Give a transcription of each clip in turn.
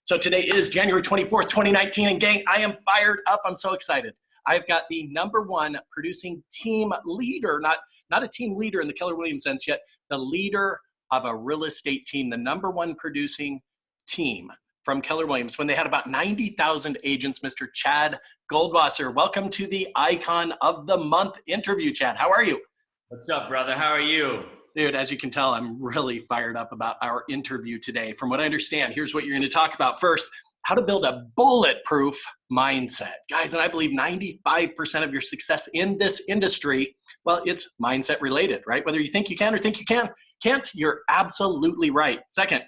So today is January 24th, 2019, and gang, I am fired up. I'm so excited. I've got the #1 producing team leader, not a team leader in the Keller Williams sense yet, the leader of a real estate team, the #1 producing team from Keller Williams when they had about 90,000 agents, Mr. Chad Goldwasser. Welcome to the Icon of the Month interview, Chad. How are you? What's up, brother? How are you? Dude, as you can tell, I'm really fired up about our interview today. From what I understand, here's what you're going to talk about. First, how to build a bulletproof mindset. Guys, and I believe 95% of your success in this industry, well, it's mindset related, right? Whether you think you can or think you can't, you're absolutely right. Second,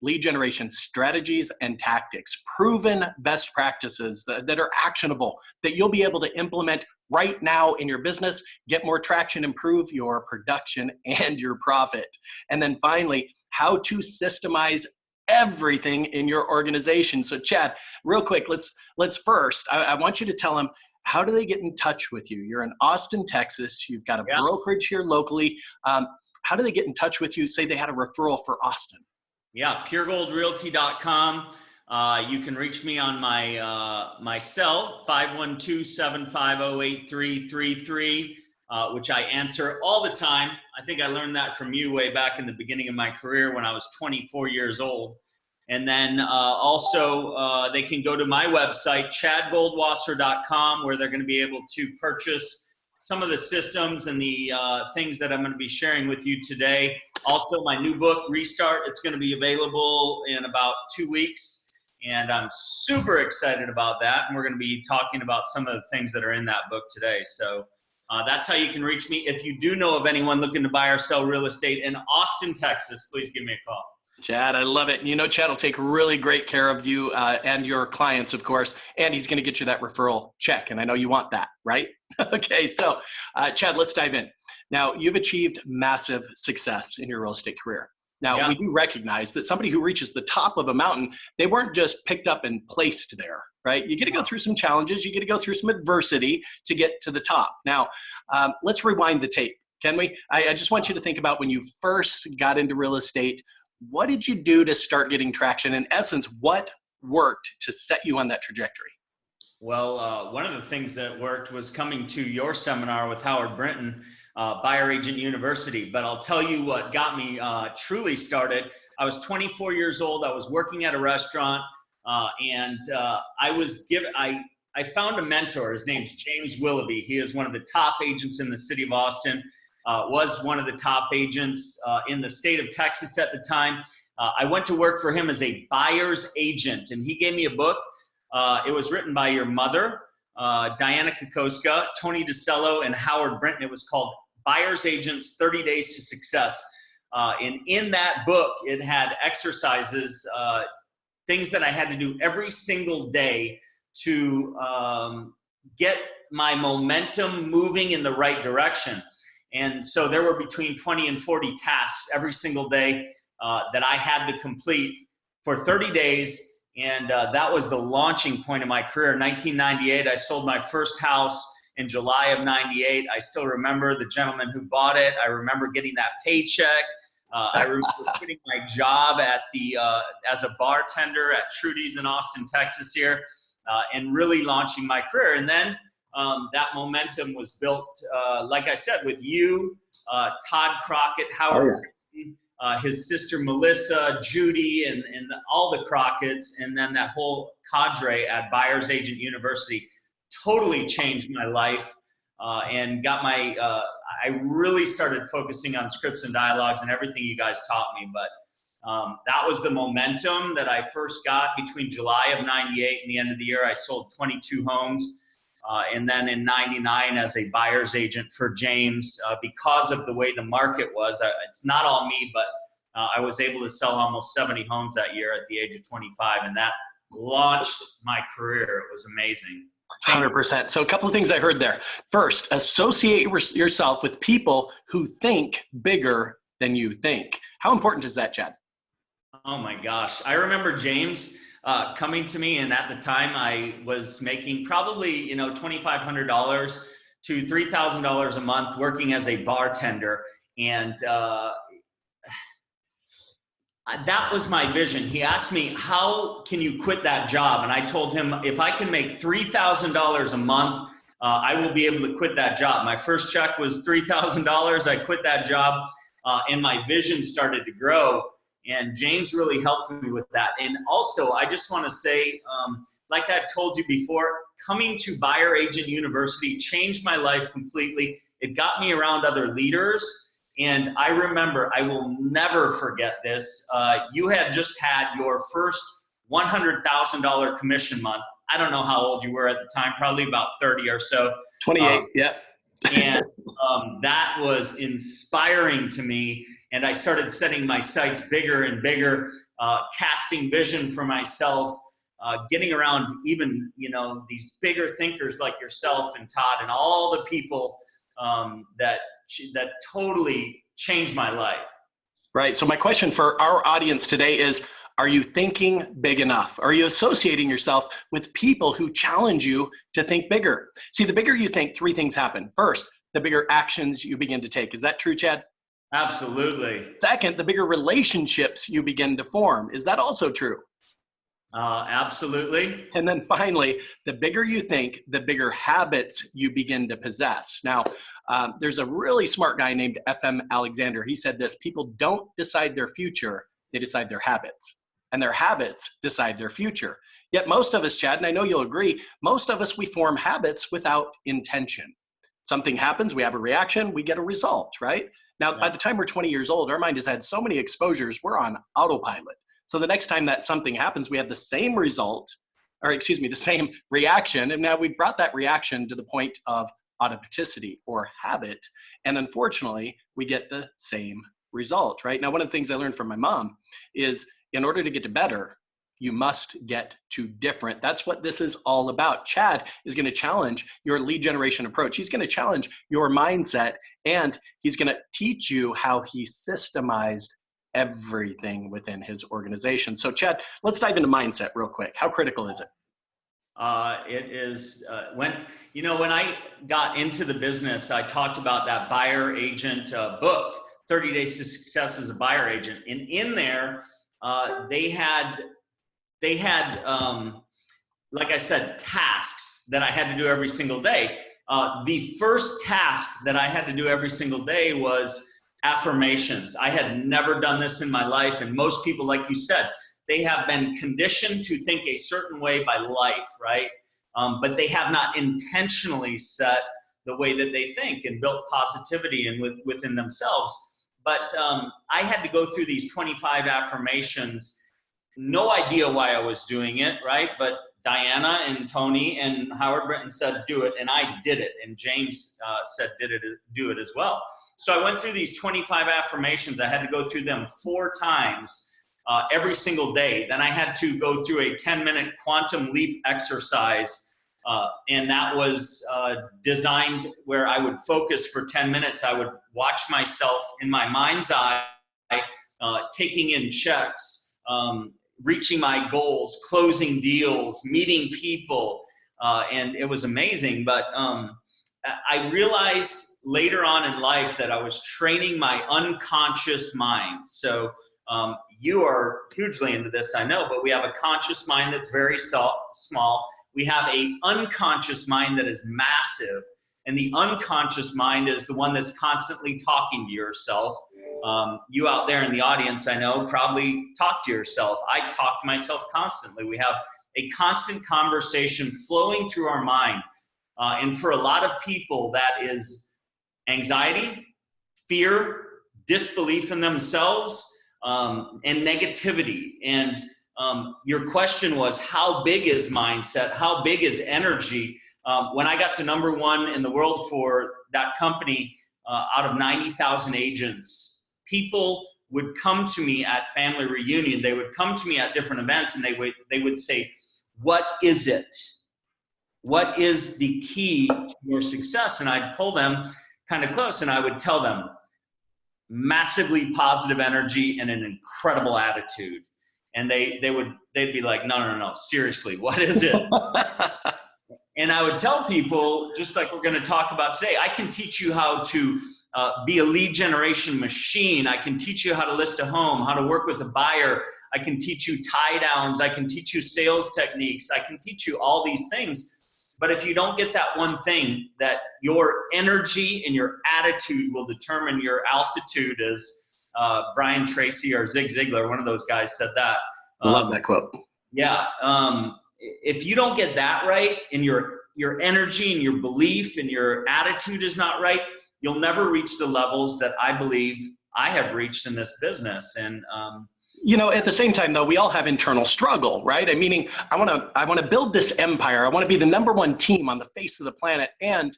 lead generation strategies and tactics, proven best practices that are actionable, that you'll be able to implement right now in your business, get more traction, improve your production and your profit. And then finally, how to systemize everything in your organization. So Chad, real quick, let's first, I want you to tell them, how do they get in touch with you? You're in Austin, Texas. You've got a brokerage here locally. How do they get in touch with you? Say they had a referral for Austin. Yeah, puregoldrealty.com. You can reach me on my cell, 512-750-8333, which I answer all the time. I think I learned that from you way back in the beginning of my career when I was 24 years old. And then also they can go to my website, chadgoldwasser.com, where they're going to be able to purchase some of the systems and the things that I'm going to be sharing with you today. Also, my new book, Restart, it's going to be available in about 2 weeks. And I'm super excited about that. And we're going to be talking about some of the things that are in that book today. So that's how you can reach me. If you do know of anyone looking to buy or sell real estate in Austin, Texas, please give me a call. Chad, I love it. You know, Chad will take really great care of you and your clients, of course, and he's going to get you that referral check. And I know you want that, right? Okay, so Chad, let's dive in. Now, you've achieved massive success in your real estate career. Now, we do recognize that somebody who reaches the top of a mountain, they weren't just picked up and placed there, right? You get to go through some challenges. You get to go through some adversity to get to the top. Now, let's rewind the tape, can we? I just want you to think about when you first got into real estate. What did you do to start getting traction? In essence, what worked to set you on that trajectory? Well, one of the things that worked was coming to your seminar with Howard Brinton, Buyer Agent University. But I'll tell you what got me truly started. I was 24 years old. I was working at a restaurant, and I found a mentor. His name's James Willoughby. He is one of the top agents in the city of Austin. Was one of the top agents in the state of Texas at the time. I went to work for him as a buyer's agent, and he gave me a book. It was written by your mother, Diana Kokoska, Tony DeCello, and Howard Brinton. It was called Buyer's Agents, 30 Days to Success. And in that book, it had exercises, things that I had to do every single day to get my momentum moving in the right direction. And so there were between 20 and 40 tasks every single day that I had to complete for 30 days. And that was the launching point of my career. In 1998, I sold my first house in July of 98. I still remember the gentleman who bought it. I remember getting that paycheck. I remember quitting my job at as a bartender at Trudy's in Austin, Texas here, and really launching my career. And then that momentum was built, like I said, with you, Todd Crockett, Howard, his sister Melissa, Judy, and all the Crockett's, and then that whole cadre at Buyer's Agent University totally changed my life and got my, I really started focusing on scripts and dialogues and everything you guys taught me. But that was the momentum that I first got between July of 98 and the end of the year. I sold 22 homes. And then in 99 as a buyer's agent for James, because of the way the market was, it's not all me, but I was able to sell almost 70 homes that year at the age of 25. And that launched my career. It was amazing. 100%. So a couple of things I heard there. First, associate yourself with people who think bigger than you think. How important is that, Chad? Oh my gosh. I remember James coming to me, and at the time I was making probably, $2,500 to $3,000 a month working as a bartender. And that was my vision. He asked me, how can you quit that job? And I told him, if I can make $3,000 a month, I will be able to quit that job. My first check was $3,000. I quit that job, and my vision started to grow. And James really helped me with that. And also, I just want to say, like I've told you before, coming to Buyer Agent University changed my life completely. It got me around other leaders. And I remember, I will never forget this. You had just had your first $100,000 commission month. I don't know how old you were at the time, probably about 30 or so. 28, yeah. And that was inspiring to me. And I started setting my sights bigger and bigger, casting vision for myself, getting around even, these bigger thinkers like yourself and Todd and all the people that totally changed my life. Right. So my question for our audience today is, are you thinking big enough? Are you associating yourself with people who challenge you to think bigger? See, the bigger you think, three things happen. First, the bigger actions you begin to take. Is that true, Chad? Absolutely. Second, the bigger relationships you begin to form. Is that also true? Absolutely. And then finally, the bigger you think, the bigger habits you begin to possess. Now, there's a really smart guy named F.M. Alexander. He said this: people don't decide their future, they decide their habits. And their habits decide their future. Yet most of us, Chad, and I know you'll agree, most of us, we form habits without intention. Something happens, we have a reaction, we get a result, right? Now, by the time we're 20 years old, our mind has had so many exposures, we're on autopilot. So the next time that something happens, we have the same result, or excuse me, the same reaction. And now we brought that reaction to the point of automaticity or habit. And unfortunately, we get the same result, right? Now, one of the things I learned from my mom is, in order to get to better, you must get to different. That's what this is all about. Chad is going to challenge your lead generation approach. He's going to challenge your mindset, and he's going to teach you how he systemized everything within his organization. So Chad, let's dive into mindset real quick. How critical is it? It is when I got into the business, I talked about that buyer agent book, 30 Days to Success as a Buyer Agent. And in there, they had, like I said, tasks that I had to do every single day. The first task that I had to do every single day was affirmations. I had never done this in my life. And most people, like you said, they have been conditioned to think a certain way by life, right? But they have not intentionally set the way that they think and built positivity within themselves. But I had to go through these 25 affirmations. No idea why I was doing it, right? But Diana and Tony and Howard Britton said, do it. And I did it. And James said, do it as well. So I went through these 25 affirmations. I had to go through them 4 times every single day. Then I had to go through a 10-minute quantum leap exercise. And that was designed where I would focus for 10 minutes. I would watch myself in my mind's eye, taking in checks, reaching my goals, closing deals, meeting people. And it was amazing. But I realized later on in life that I was training my unconscious mind. So you are hugely into this, I know, but we have a conscious mind that's very small. We have an unconscious mind that is massive. And the unconscious mind is the one that's constantly talking to yourself. You out there in the audience, I know, probably talk to yourself. I talk to myself constantly. We have a constant conversation flowing through our mind. And for a lot of people, that is anxiety, fear, disbelief in themselves, and negativity. And your question was, how big is mindset? How big is energy? When I got to #1 in the world for that company, out of 90,000 agents, people would come to me at family reunion. They would come to me at different events, and they would say, what is it? What is the key to your success? And I'd pull them kind of close, and I would tell them, massively positive energy and an incredible attitude. And they'd be like, no, seriously, what is it? And I would tell people, just like we're going to talk about today, I can teach you how to be a lead generation machine. I can teach you how to list a home, how to work with a buyer. I can teach you tie downs. I can teach you sales techniques. I can teach you all these things. But if you don't get that one thing, that your energy and your attitude will determine your altitude, as Brian Tracy or Zig Ziglar, one of those guys, said that. I love that quote. Yeah. If you don't get that right, and your energy and your belief and your attitude is not right, you'll never reach the levels that I believe I have reached in this business. And at the same time, though, we all have internal struggle, right? Meaning, I want to build this empire. I want to be the number one team on the face of the planet, and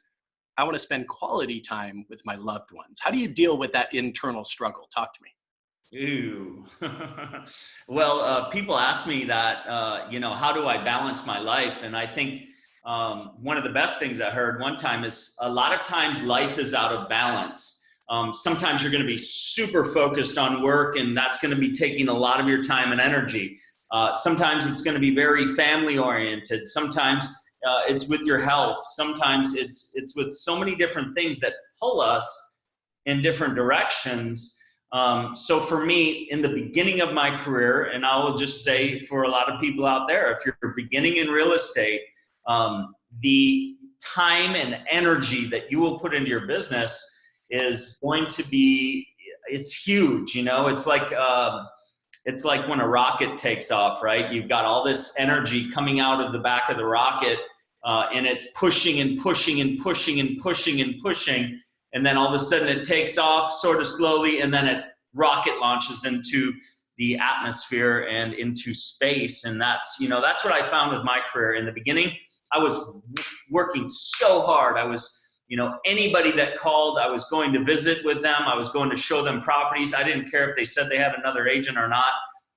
I want to spend quality time with my loved ones. How do you deal with that internal struggle? Talk to me. Ooh. Well, people ask me that, how do I balance my life? And I think one of the best things I heard one time is, a lot of times life is out of balance. Sometimes you're going to be super focused on work, and that's going to be taking a lot of your time and energy. Sometimes it's going to be very family oriented. Sometimes it's with your health. Sometimes it's with so many different things that pull us in different directions. So for me, in the beginning of my career, and I will just say for a lot of people out there, if you're beginning in real estate, the time and energy that you will put into your business is going to be, it's huge. It's like when a rocket takes off, right? You've got all this energy coming out of the back of the rocket, and it's pushing and pushing and pushing and pushing and pushing. And then all of a sudden it takes off sort of slowly, and then it rocket launches into the atmosphere and into space. And that's what I found with my career. In the beginning, I was working so hard. I was, anybody that called, I was going to visit with them. I was going to show them properties. I didn't care if they said they had another agent or not.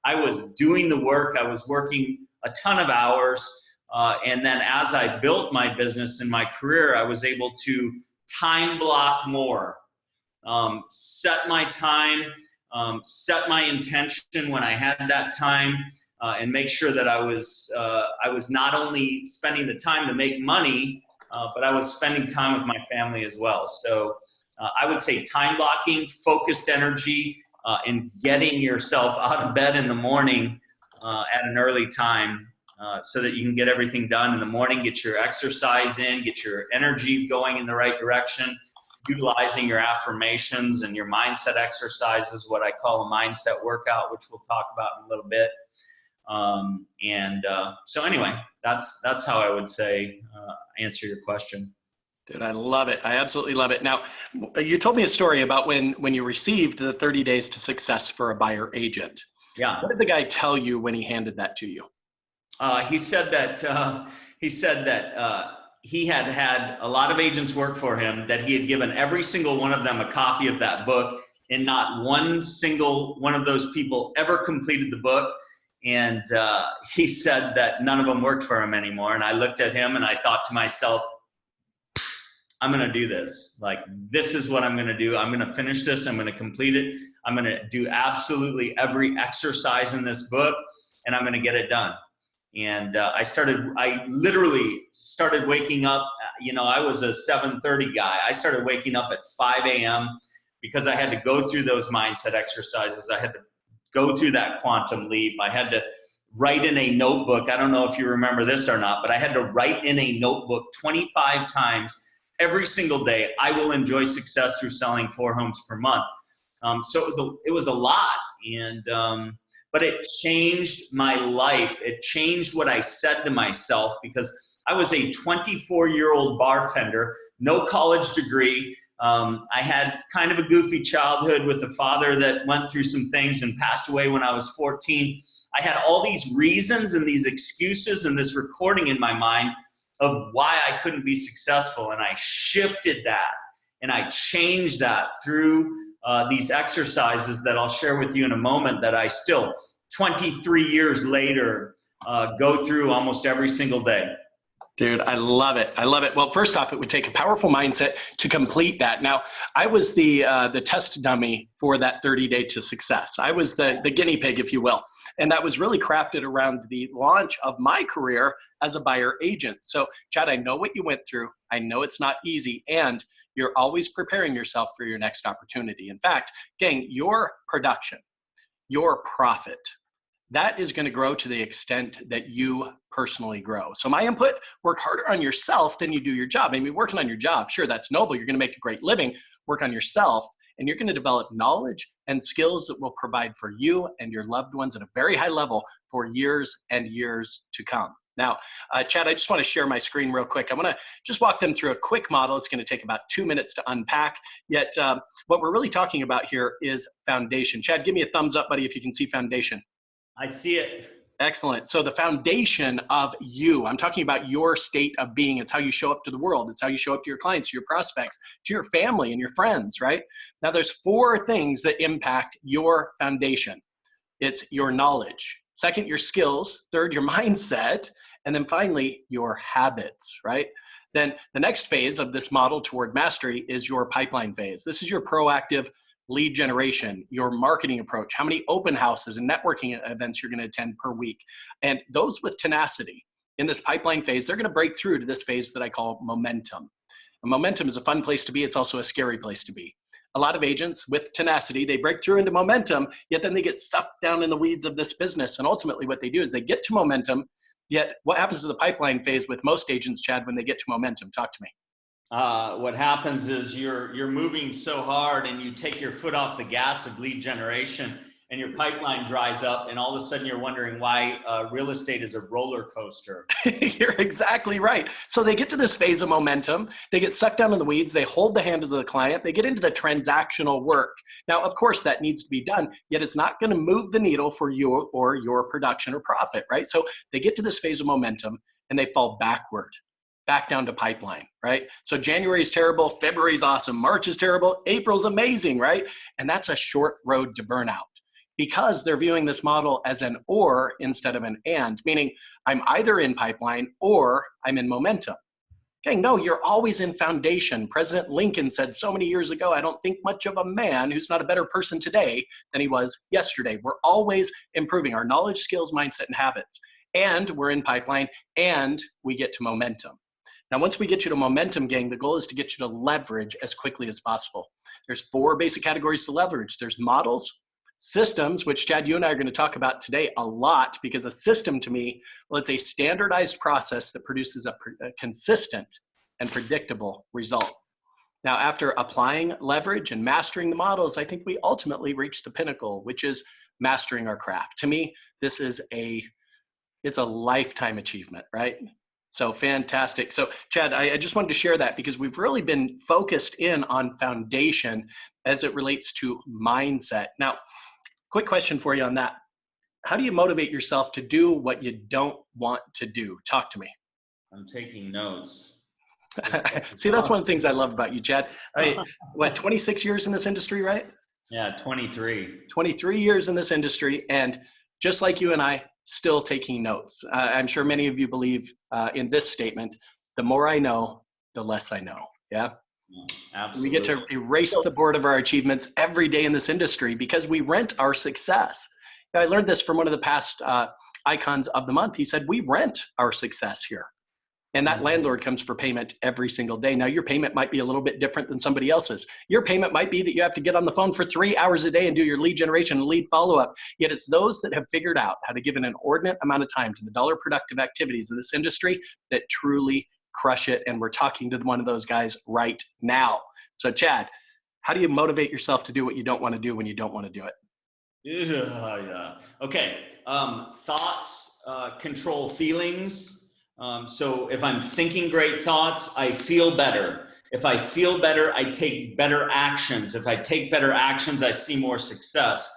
I was doing the work. I was working a ton of hours. And then as I built my business and my career, I was able to time block more, set my time, set my intention when I had that time, and make sure that I was not only spending the time to make money, but I was spending time with my family as well. So I would say time blocking, focused energy, and getting yourself out of bed in the morning at an early time, so that you can get everything done in the morning, get your exercise in, get your energy going in the right direction, utilizing your affirmations and your mindset exercises, what I call a mindset workout, which we'll talk about in a little bit. So anyway, that's how I would say answer your question. Dude, I love it. I absolutely love it. Now, you told me a story about when you received the 30 days to success for a buyer agent. Yeah. What did the guy tell you when he handed that to you? He said that he had had a lot of agents work for him, that he had given every single one of them a copy of that book, and not one single one of those people ever completed the book. And he said that none of them worked for him anymore. And I looked at him and I thought to myself, I'm going to do this. Like, this is what I'm going to do. I'm going to finish this. I'm going to complete it. I'm going to do absolutely every exercise in this book, and I'm going to get it done. And I literally started waking up. I was a 7:30 guy. I started waking up at 5 a.m. because I had to go through those mindset exercises. I had to go through that quantum leap. I had to write in a notebook. I don't know if you remember this or not, but I had to write in a notebook 25 times every single day. I will enjoy success through selling 4 homes per month. So it was a lot. But it changed my life. It changed what I said to myself, because I was a 24-year-old bartender, no college degree. I had kind of a goofy childhood with a father that went through some things and passed away when I was 14. I had all these reasons and these excuses and this recording in my mind of why I couldn't be successful. And I shifted that and I changed that through these exercises that I'll share with you in a moment, that I still, 23 years later, go through almost every single day. Dude, I love it. I love it. Well, first off, it would take a powerful mindset to complete that. Now, I was the test dummy for that 30-day to success. I was the guinea pig, if you will. And that was really crafted around the launch of my career as a buyer agent. So, Chad, I know what you went through. I know it's not easy. And you're always preparing yourself for your next opportunity. In fact, gang, your production, your profit, that is going to grow to the extent that you personally grow. So my input, work harder on yourself than you do your job. I mean, working on your job, sure, that's noble. You're going to make a great living. Work on yourself, and you're going to develop knowledge and skills that will provide for you and your loved ones at a very high level for years and years to come. Now, Chad, I just want to share my screen real quick. I want to just walk them through a quick model. It's going to take about 2 minutes to unpack. Yet what we're really talking about here is foundation. Chad, give me a thumbs up, buddy, if you can see foundation. I see it. Excellent. So the foundation of you, I'm talking about your state of being. It's how you show up to the world. It's how you show up to your clients, to your prospects, to your family and your friends, right? Now there's 4 things that impact your foundation. It's your knowledge. Second, your skills. Third, your mindset. And then finally, your habits, right? Then the next phase of this model toward mastery is your pipeline phase. This is your proactive lead generation, your marketing approach, how many open houses and networking events you're going to attend per week. And those with tenacity in this pipeline phase, they're going to break through to this phase that I call momentum. And momentum is a fun place to be. It's also a scary place to be. A lot of agents with tenacity, they break through into momentum, yet then they get sucked down in the weeds of this business. And ultimately what they do is they get to momentum, yet what happens to the pipeline phase with most agents, Chad, when they get to momentum? Talk to me. What happens is you're moving so hard and you take your foot off the gas of lead generation and your pipeline dries up, and all of a sudden you're wondering why real estate is a roller coaster. You're exactly right. So they get to this phase of momentum, they get sucked down in the weeds, they hold the hand of the client, they get into the transactional work. Now, of course, that needs to be done, yet it's not going to move the needle for you or your production or profit, right? So they get to this phase of momentum and they fall backward, back down to pipeline, right? So January is terrible, February is awesome, March is terrible, April's amazing, right? And that's a short road to burnout, because they're viewing this model as an or instead of an and, meaning I'm either in pipeline or I'm in momentum. Okay, no, you're always in foundation. President Lincoln said so many years ago, I don't think much of a man who's not a better person today than he was yesterday. We're always improving our knowledge, skills, mindset, and habits. And we're in pipeline and we get to momentum. Now, once we get you to momentum, gang, the goal is to get you to leverage as quickly as possible. There's 4 basic categories to leverage. There's models, systems, which Chad, you and I are going to talk about today a lot, because a system to me, well, it's a standardized process that produces a consistent and predictable result. Now, after applying leverage and mastering the models, I think we ultimately reach the pinnacle, which is mastering our craft. To me, this is it's a lifetime achievement, right? So fantastic. So Chad, I just wanted to share that because we've really been focused in on foundation as it relates to mindset. Now, quick question for you on that. How do you motivate yourself to do what you don't want to do? Talk to me. I'm taking notes. See, that's one of the things I love about you, Chad. What, 26 years in this industry, right? Yeah, 23. 23 years in this industry, and just like you and I, still taking notes. I'm sure many of you believe in this statement, the more I know, the less I know. Yeah? Absolutely. We get to erase the board of our achievements every day in this industry because we rent our success. Now, I learned this from one of the past icons of the month. He said, we rent our success here. And that landlord comes for payment every single day. Now, your payment might be a little bit different than somebody else's. Your payment might be that you have to get on the phone for 3 hours a day and do your lead generation and lead follow-up. Yet it's those that have figured out how to give an inordinate amount of time to the dollar productive activities of this industry that truly crush it. And we're talking to one of those guys right now. So Chad, how do you motivate yourself to do what you don't want to do when you don't want to do it? Yeah. Okay. Thoughts control feelings. So if I'm thinking great thoughts, I feel better. If I feel better, I take better actions. If I take better actions, I see more success.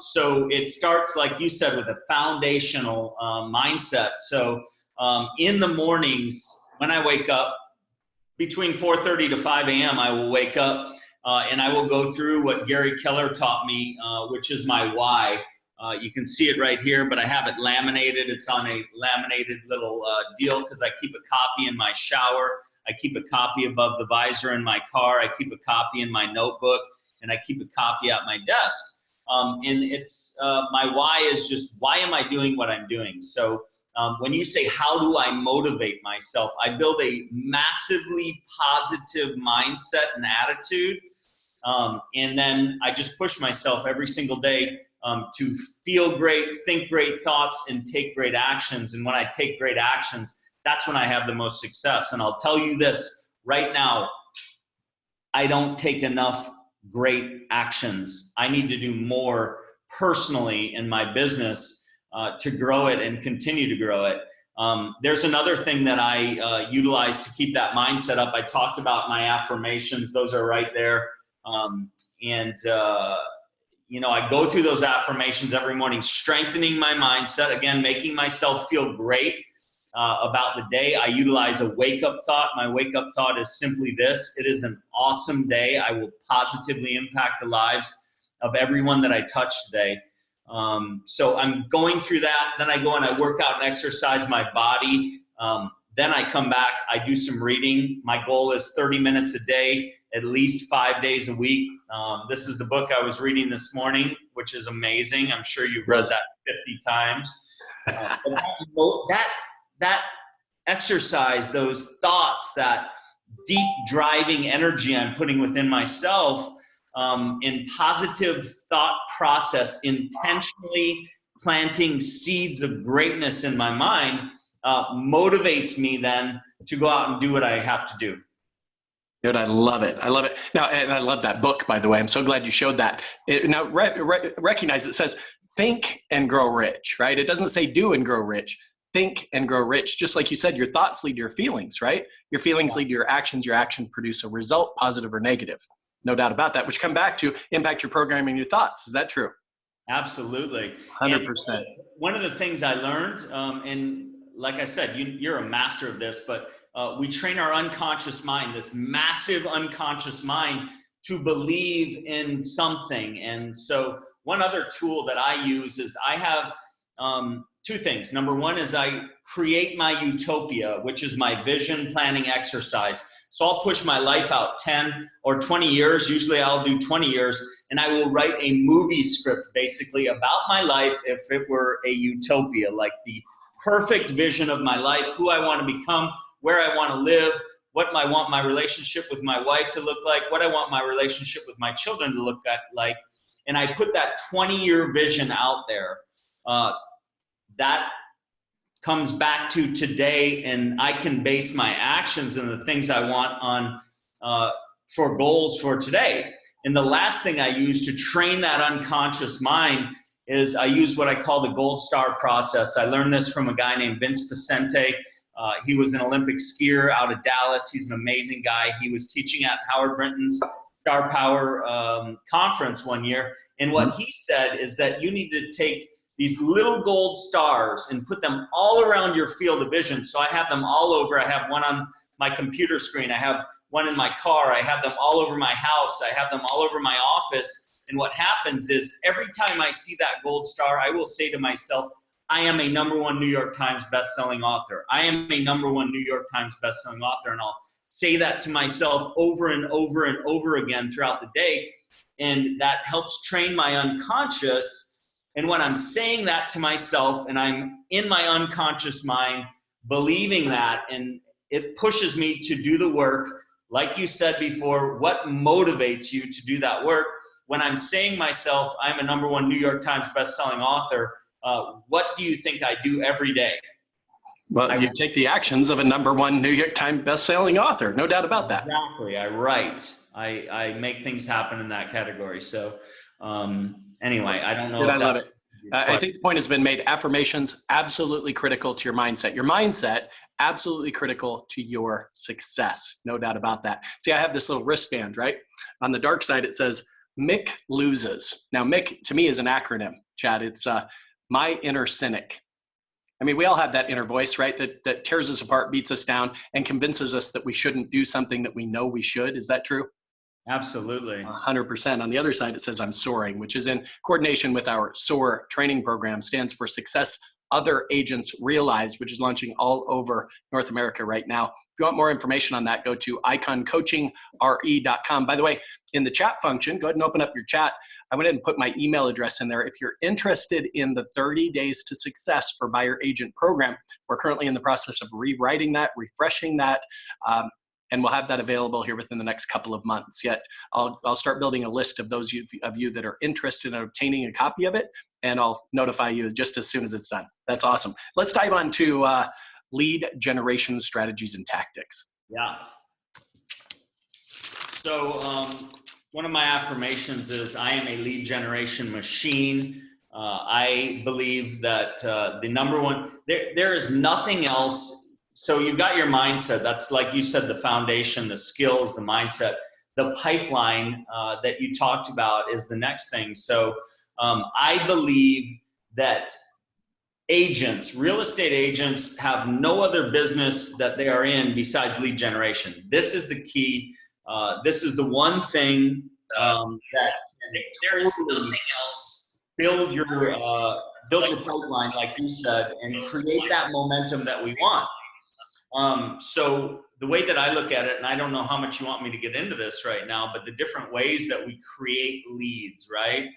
So it starts, like you said, with a foundational mindset. So in the mornings, when I wake up, between 4:30 to 5 a.m., I will wake up and I will go through what Gary Keller taught me, which is my why. You can see it right here, but I have it laminated. It's on a laminated little deal because I keep a copy in my shower. I keep a copy above the visor in my car. I keep a copy in my notebook, and I keep a copy at my desk. And it's my why is just, why am I doing what I'm doing? So When you say, how do I motivate myself? I build a massively positive mindset and attitude. And then I just push myself every single day to feel great, think great thoughts, and take great actions. And when I take great actions, that's when I have the most success. And I'll tell you this right now, I don't take enough great actions. I need to do more personally in my business to grow it and continue to grow it. There's another thing that I utilize to keep that mindset up. I talked about my affirmations. Those are right there. You know, I go through those affirmations every morning, strengthening my mindset, again, making myself feel great about the day. I utilize a wake-up thought. My wake-up thought is simply this: it is an awesome day. I will positively impact the lives of everyone that I touch today. So I'm going through that. Then I go and I work out and exercise my body. Then I come back, I do some reading. My goal is 30 minutes a day, at least 5 days a week. This is the book I was reading this morning, which is amazing. I'm sure you've read that 50 times. That exercise, those thoughts, that deep driving energy I'm putting within myself, in positive thought process, intentionally planting seeds of greatness in my mind, motivates me then to go out and do what I have to do. Good. I love it. I love it. Now, and I love that book, by the way. I'm so glad you showed that. Now, recognize it says think and grow rich, right? It doesn't say do and grow rich. Think and grow rich. Just like you said, your thoughts lead to your feelings, right? Your feelings lead to your actions. Your actions produce a result, positive or negative. No doubt about that, which come back to impact your programming and your thoughts. Is that true? Absolutely. 100%. And one of the things I learned, and like I said, you're a master of this, but we train our unconscious mind, this massive unconscious mind, to believe in something. And so one other tool that I use is I have two things. Number one is I create my utopia, which is my vision planning exercise. So I'll push my life out 10 or 20 years. Usually I'll do 20 years, and I will write a movie script basically about my life if it were a utopia, like the perfect vision of my life, who I want to become, where I want to live, what I want my relationship with my wife to look like, what I want my relationship with my children to look like. And I put that 20-year vision out there. That comes back to today, and I can base my actions and the things I want on for goals for today. And the last thing I use to train that unconscious mind is I use what I call the gold star process. I learned this from a guy named Vince Pacente. He was an Olympic skier out of Dallas. He's an amazing guy. He was teaching at Howard Brinton's Star Power conference one year. And what he said is that you need to take these little gold stars and put them all around your field of vision. So I have them all over. I have one on my computer screen. I have one in my car. I have them all over my house. I have them all over my office. And what happens is every time I see that gold star, I will say to myself, I am a #1 New York Times bestselling author. I am a #1 New York Times bestselling author. And I'll say that to myself over and over and over again throughout the day. And that helps train my unconscious. And when I'm saying that to myself and I'm in my unconscious mind, believing that, and it pushes me to do the work, like you said before, what motivates you to do that work? When I'm saying myself, I'm a #1 New York Times bestselling author, what do you think I do every day? Well, you take the actions of a #1 New York Times bestselling author. No doubt about that. Exactly. I write. I make things happen in that category. So anyway, I don't know. Good, I love it. I think the point has been made. Affirmations, absolutely critical to your mindset. Your mindset, absolutely critical to your success. No doubt about that. See, I have this little wristband, right? On the dark side, it says, Mick loses. Now, Mick, to me, is an acronym, Chad. It's my inner cynic. I mean, we all have that inner voice, right? That tears us apart, beats us down, and convinces us that we shouldn't do something that we know we should. Is that true? Absolutely. 100%. On the other side, it says I'm soaring, which is in coordination with our SOAR training program, stands for Success other agents realize, which is launching all over North America right now. If you want more information on that, go to iconcoachingrE.com. By the way, in the chat function, go ahead and open up your chat. I went ahead and put my email address in there. If you're interested in the 30 Days to Success for Buyer Agent program, we're currently in the process of rewriting that, refreshing that, and we'll have that available here within the next couple of months. Yet I'll start building a list of those of you that are interested in obtaining a copy of it, and I'll notify you just as soon as it's done. That's awesome. Let's dive on to lead generation strategies and tactics. Yeah. So one of my affirmations is I am a lead generation machine. I believe that the number one, there is nothing else. So you've got your mindset. That's, like you said, the foundation, the skills, the mindset. The pipeline that you talked about is the next thing. So I believe that agents, real estate agents, have no other business that they are in besides lead generation. This is the key. This is the one thing that there is nothing else. Build your pipeline, like you said, and create that momentum that we want. So the way that I look at it, and I don't know how much you want me to get into this right now, but the different ways that we create leads, right?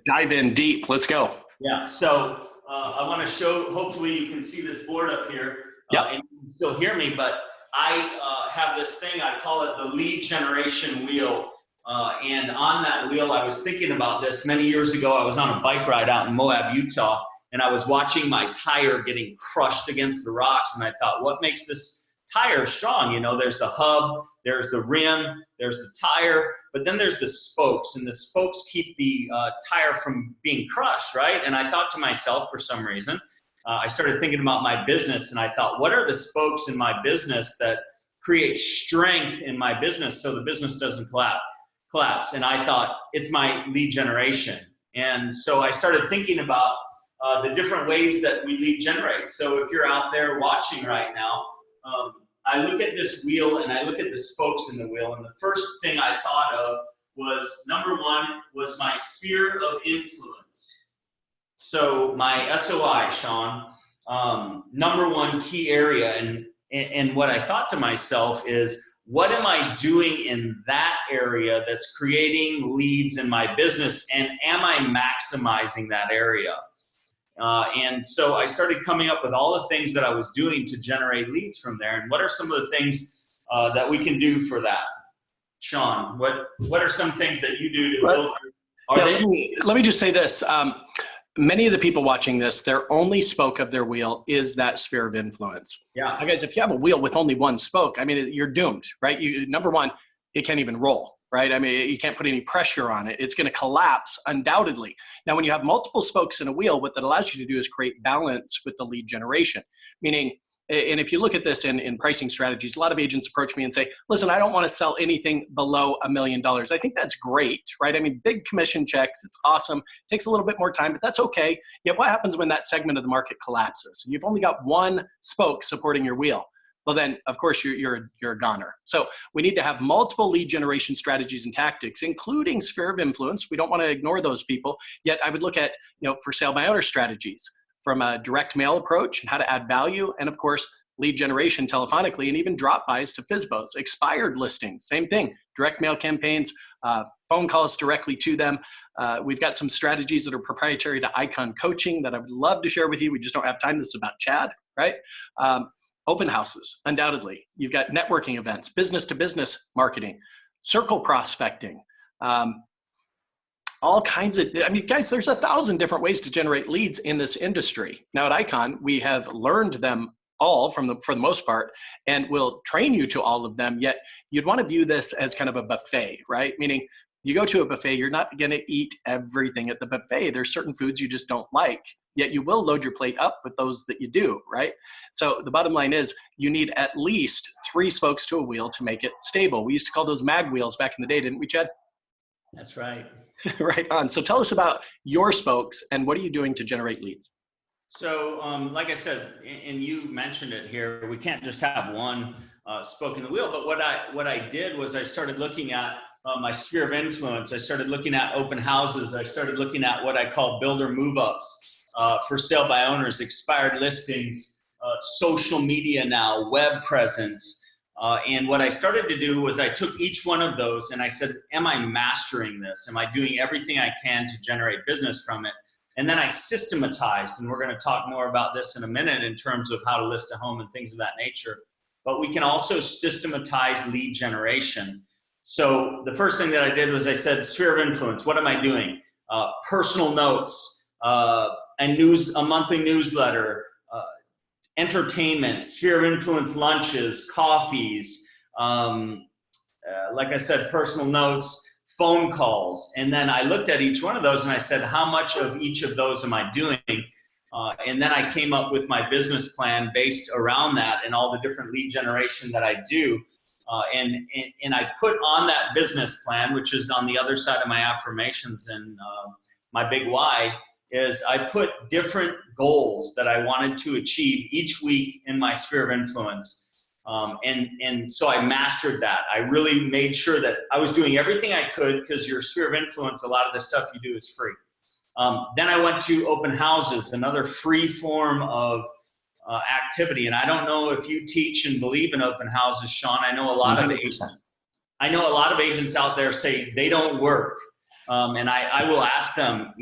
Dive in deep. Let's go. Yeah. So I want to show, hopefully you can see this board up here. And you can still hear me, but I have this thing, I call it the lead generation wheel. And on that wheel, I was thinking about this many years ago. I was on a bike ride out in Moab, Utah, and I was watching my tire getting crushed against the rocks. And I thought, what makes this tire strong? You know, there's the hub, there's the rim, there's the tire, but then there's the spokes, and the spokes keep the tire from being crushed, right? And I thought to myself, for some reason, I started thinking about my business, and I thought, what are the spokes in my business that create strength in my business so the business doesn't collapse? And I thought, it's my lead generation. And so I started thinking about the different ways that we lead generate. So if you're out there watching right now, I look at this wheel and I look at the spokes in the wheel, and the first thing I thought of was, number one, was my sphere of influence. So my SOI, Sean, number one key area, and what I thought to myself is, what am I doing in that area that's creating leads in my business, and am I maximizing that area? And so I started coming up with all the things that I was doing to generate leads from there. And what are some of the things that we can do for that? Sean, what are some things that you do to build? Let me just say this. Many of the people watching this, their only spoke of their wheel is that sphere of influence. Yeah. Now, guys, if you have a wheel with only one spoke, I mean, you're doomed, right? Number one, it can't even roll. Right? I mean, you can't put any pressure on it. It's going to collapse undoubtedly. Now, when you have multiple spokes in a wheel, what that allows you to do is create balance with the lead generation. Meaning, and if you look at this in pricing strategies, a lot of agents approach me and say, listen, I don't want to sell anything below $1 million. I think that's great, right? I mean, big commission checks, it's awesome. It takes a little bit more time, but that's okay. Yet what happens when that segment of the market collapses? You've only got one spoke supporting your wheel. Well, then, of course, you're a goner. So we need to have multiple lead generation strategies and tactics, including sphere of influence. We don't want to ignore those people. Yet I would look at, for sale by owner strategies, from a direct mail approach and how to add value, and of course, lead generation telephonically, and even drop buys to FSBOs, expired listings, same thing, direct mail campaigns, phone calls directly to them. We've got some strategies that are proprietary to Icon Coaching that I would love to share with you. We just don't have time. This is about Chad, right? Open houses, undoubtedly. You've got networking events, business-to-business marketing, circle prospecting, all kinds of, I mean, guys, there's 1,000 different ways to generate leads in this industry. Now at Icon, we have learned them all for the most part, and we'll train you to all of them, yet you'd want to view this as kind of a buffet, right? Meaning you go to a buffet, you're not going to eat everything at the buffet. There's certain foods you just don't like, yet you will load your plate up with those that you do, right? So the bottom line is you need at least 3 spokes to a wheel to make it stable. We used to call those mag wheels back in the day, didn't we, Chad? That's right. Right on. So tell us about your spokes and what are you doing to generate leads? So like I said, and you mentioned it here, we can't just have one spoke in the wheel, but what I did was I started looking at my sphere of influence. I started looking at open houses. I started looking at what I call builder move-ups. for sale by owners, expired listings, social media now, web presence. And what I started to do was I took each one of those and I said, am I mastering this? Am I doing everything I can to generate business from it? And then I systematized, and we're going to talk more about this in a minute in terms of how to list a home and things of that nature. But we can also systematize lead generation. So the first thing that I did was I said, sphere of influence, what am I doing? Personal notes, a monthly newsletter, entertainment, sphere of influence lunches, coffees, like I said, personal notes, phone calls. And then I looked at each one of those and I said, how much of each of those am I doing? And then I came up with my business plan based around that and all the different lead generation that I do. And I put on that business plan, which is on the other side of my affirmations and my big why, is I put different goals that I wanted to achieve each week in my sphere of influence. And so I mastered that. I really made sure that I was doing everything I could, because your sphere of influence, a lot of the stuff you do is free. Then I went to open houses, another free form of activity. And I don't know if you teach and believe in open houses, Sean. I know a lot 100%. of agents out there say they don't work. And I will ask them,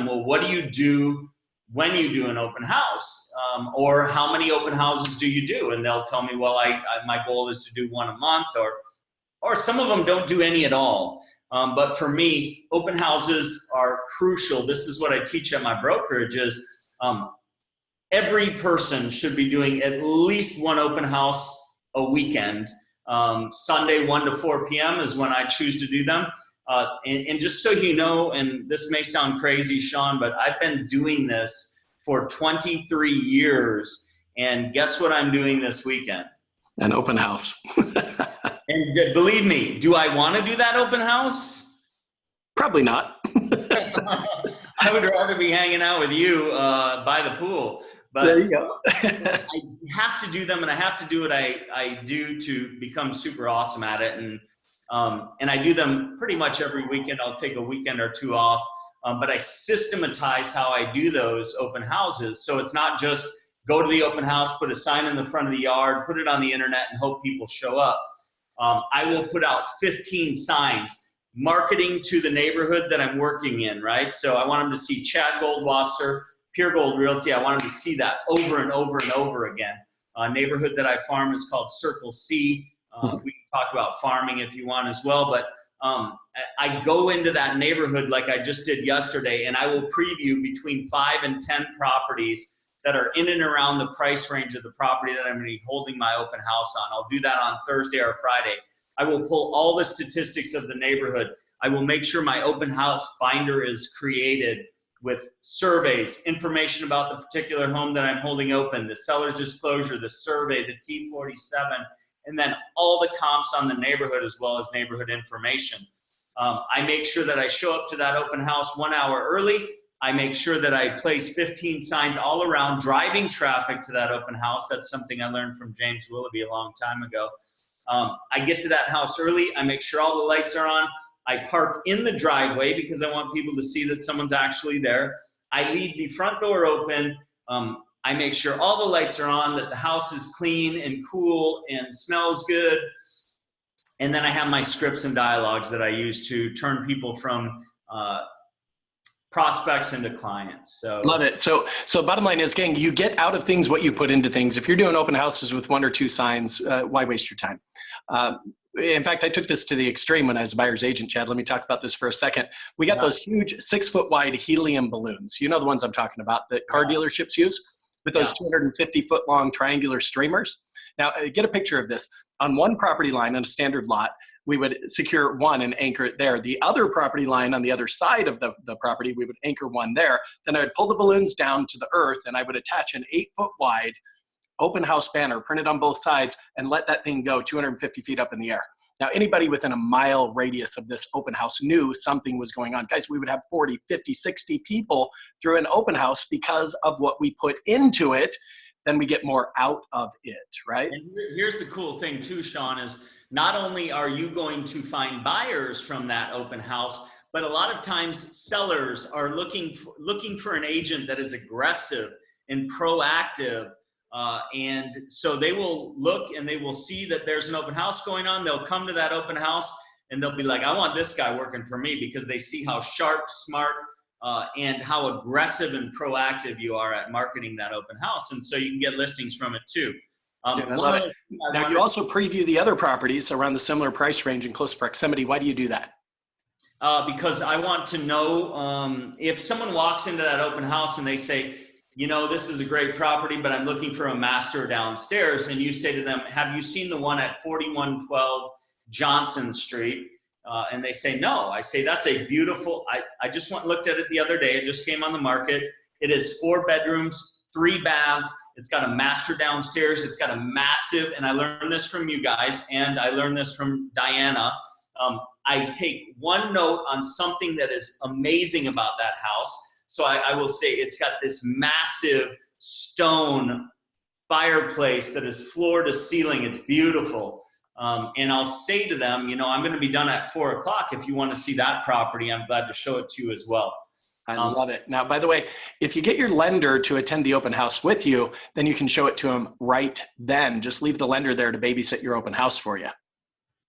well, what do you do when you do an open house? Or how many open houses do you do? And they'll tell me, well, my goal is to do one a month, or some of them don't do any at all. But for me, open houses are crucial. This is what I teach at my brokerage is every person should be doing at least one open house a weekend. Sunday, 1 to 4 p.m. is when I choose to do them. And just so you know, and this may sound crazy, Sean, but I've been doing this for 23 years. And guess what I'm doing this weekend? An open house. And believe me, do I want to do that open house? Probably not. I would rather be hanging out with you by the pool. But there you go. I have to do them, and I have to do what I do to become super awesome at it. And I do them pretty much every weekend. I'll take a weekend or two off. But I systematize how I do those open houses. So it's not just go to the open house, put a sign in the front of the yard, put it on the internet, and hope people show up. I will put out 15 signs, marketing to the neighborhood that I'm working in, right? So I want them to see Chad Goldwasser, Pure Gold Realty. I want them to see that over and over and over again. A neighborhood that I farm is called Circle C. We can talk about farming if you want as well, but I go into that neighborhood like I just did yesterday, and I will preview between 5 and 10 properties that are in and around the price range of the property that I'm going to be holding my open house on. I'll do that on Thursday or Friday. I will pull all the statistics of the neighborhood. I will make sure my open house binder is created with surveys, information about the particular home that I'm holding open, the seller's disclosure, the survey, the T47, and then all the comps on the neighborhood as well as neighborhood information. I make sure that I show up to that open house 1 hour early. I make sure that I place 15 signs all around, driving traffic to that open house. That's something I learned from James Willoughby a long time ago. I get to that house early. I make sure all the lights are on. I park in the driveway because I want people to see that someone's actually there. I leave the front door open. I make sure all the lights are on, that the house is clean and cool and smells good. And then I have my scripts and dialogues that I use to turn people from prospects into clients. So love it. So bottom line is, gang, you get out of things what you put into things. If you're doing open houses with 1 or 2 signs, why waste your time? In fact, I took this to the extreme when I was a buyer's agent, Chad. Let me talk about this for a second. We got those huge 6-foot wide helium balloons. You know the ones I'm talking about that car dealerships use, with those 250-foot long triangular streamers. Now, get a picture of this. On one property line on a standard lot, we would secure one and anchor it there. The other property line on the other side of the property, we would anchor one there. Then I would pull the balloons down to the earth, and I would attach an 8-foot wide open house banner printed on both sides and let that thing go 250 feet up in the air. Now, anybody within a mile radius of this open house knew something was going on. Guys, we would have 40, 50, 60 people through an open house because of what we put into it. Then we get more out of it, right? And here's the cool thing too, Sean, is not only are you going to find buyers from that open house, But a lot of times sellers are looking for an agent that is aggressive and proactive. And so they will look and they will see that there's an open house going on. They'll come to that open house and they'll be like, I want this guy working for me, because they see how sharp, smart, and how aggressive and proactive you are at marketing that open house. And so you can get listings from it too. Dude, I love it. Now you also preview the other properties around the similar price range in close proximity. Why do you do that? Because I want to know if someone walks into that open house and they say, you know, this is a great property, but I'm looking for a master downstairs. And you say to them, have you seen the one at 4112 Johnson Street? And they say, no. I say, that's a beautiful, I just looked at it the other day. It just came on the market. It is 4 bedrooms, 3 baths. It's got a master downstairs. It's got a massive, and I learned this from you guys, and I learned this from Diana. I take one note on something that is amazing about that house. So I will say it's got this massive stone fireplace that is floor to ceiling. It's beautiful. And I'll say to them, you know, I'm going to be done at 4 o'clock. If you want to see that property, I'm glad to show it to you as well. I love it. Now, by the way, if you get your lender to attend the open house with you, then you can show it to them right then. Just leave the lender there to babysit your open house for you.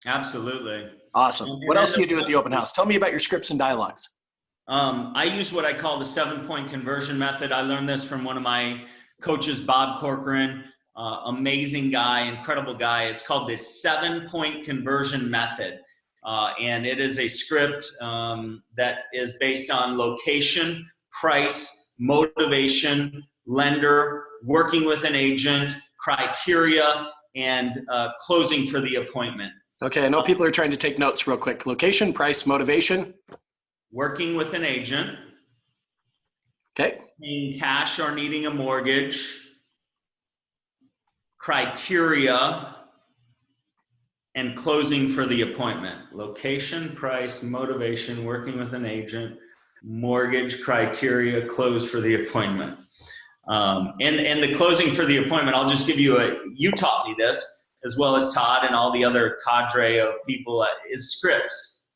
Absolutely. Awesome. What else do you do at the open house? Tell me about your scripts and dialogues. I use what I call the 7-point conversion method. I learned this from one of my coaches, Bob Corcoran. Amazing guy, incredible guy. It's called the 7-point conversion method. And it is a script that is based on location, price, motivation, lender, working with an agent, criteria, and closing for the appointment. Okay, I know people are trying to take notes real quick. Location, price, motivation. Working with an agent. Okay. Paying cash or needing a mortgage. Criteria, and closing for the appointment. Location, price, motivation, working with an agent, mortgage, criteria, close for the appointment. And the closing for the appointment, I'll just give you you taught me this, as well as Todd and all the other cadre of people, is scripts.